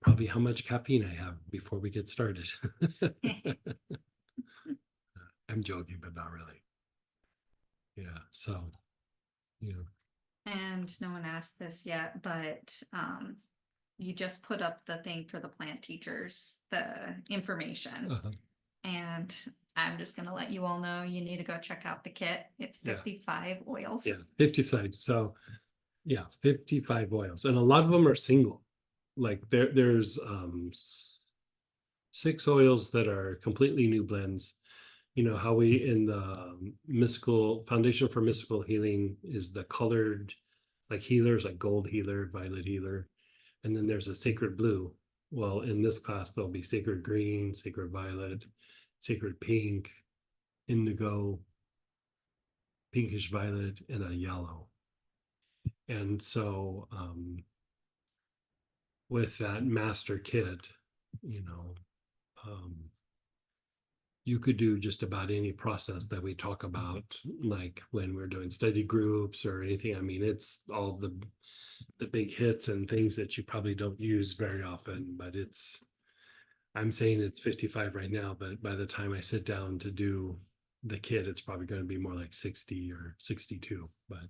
probably how much caffeine I have before we get started. I'm joking, but not really. Yeah, so And no one asked this yet, but you just put up the thing for the plant teachers, the information. And I'm just going to let you all know you need to go check out the kit. It's 55 oils. Yeah, 55. So yeah, 55 oils. And a lot of them are single. Like there's 6 oils that are completely new blends. How we, in the mystical foundation for mystical healing, is the colored, like, healers, like gold healer, violet healer, and then there's a sacred blue. Well, in this class there'll be sacred green, sacred violet, sacred pink, indigo, pinkish violet, and a yellow. And so with that master kit, you could do just about any process that we talk about, like when we're doing study groups or anything. I mean, it's all the big hits and things that you probably don't use very often, but it's I'm saying it's 55 right now, but by the time I sit down to do the kit, it's probably going to be more like 60 or 62. But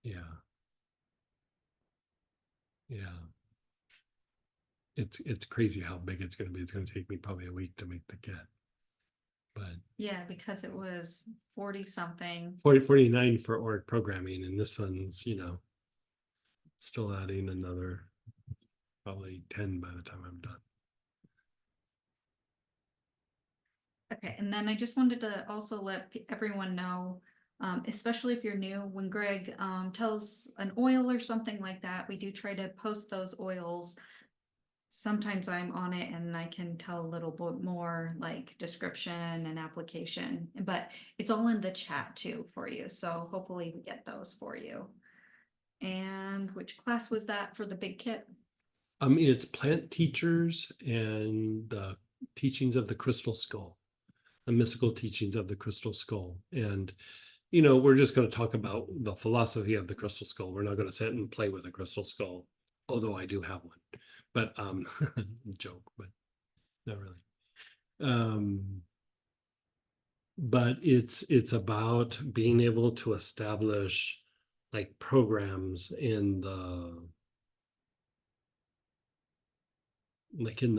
yeah. Yeah. It's crazy how big it's going to be. It's going to take me probably a week to make the kit. But Yeah, because it was 40 something. 49 for org programming, and this one's, still adding another probably 10 by the time I'm done. Okay, and then I just wanted to also let everyone know, especially if you're new, when Greg tells an oil or something like that, we do try to post those oils. Sometimes I'm on it and I can tell a little bit more like description and application, but it's all in the chat too for you. So hopefully we get those for you. And which class was that for the big kit? It's plant teachers and the teachings of the crystal skull, the mystical teachings of the crystal skull. And, we're just going to talk about the philosophy of the crystal skull. We're not going to sit and play with a crystal skull, although I do have one. But joke, but not really. But it's about being able to establish like programs in the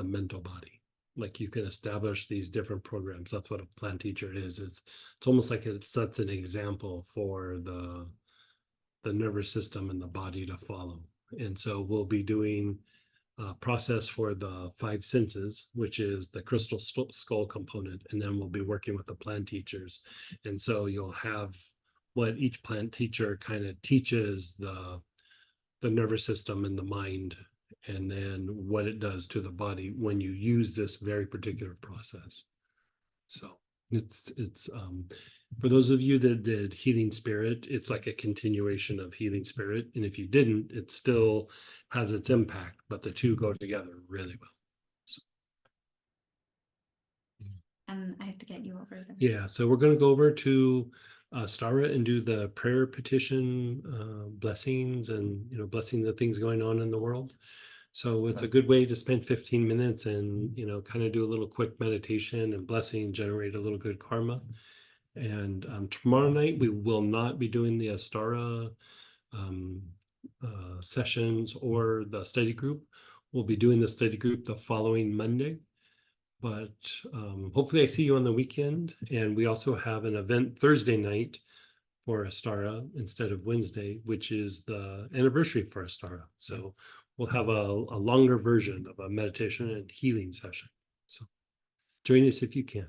mental body. Like you can establish these different programs. That's what a plant teacher is. It's almost like it sets an example for the nervous system and the body to follow. And so we'll be doing a process for the 5 senses, which is the crystal skull component, and then we'll be working with the plant teachers. And so you'll have what each plant teacher kind of teaches the nervous system and the mind, and then what it does to the body when you use this very particular process. So it's for those of you that did Healing Spirit, it's like a continuation of Healing Spirit. And if you didn't, it still has its impact, but the two go together really well. So, And I have to get you over there. yeah, so we're going to go over to Stara and do the prayer petition blessings and blessing the things going on in the world. So it's a good way to spend 15 minutes and kind of do a little quick meditation and blessing, generate a little good karma. And tomorrow night we will not be doing the Astara sessions or the study group. We'll be doing the study group the following Monday. But hopefully I see you on the weekend. And we also have an event Thursday night for Astara instead of Wednesday, which is the anniversary for Astara. So we'll have a longer version of a meditation and healing session. So join us if you can.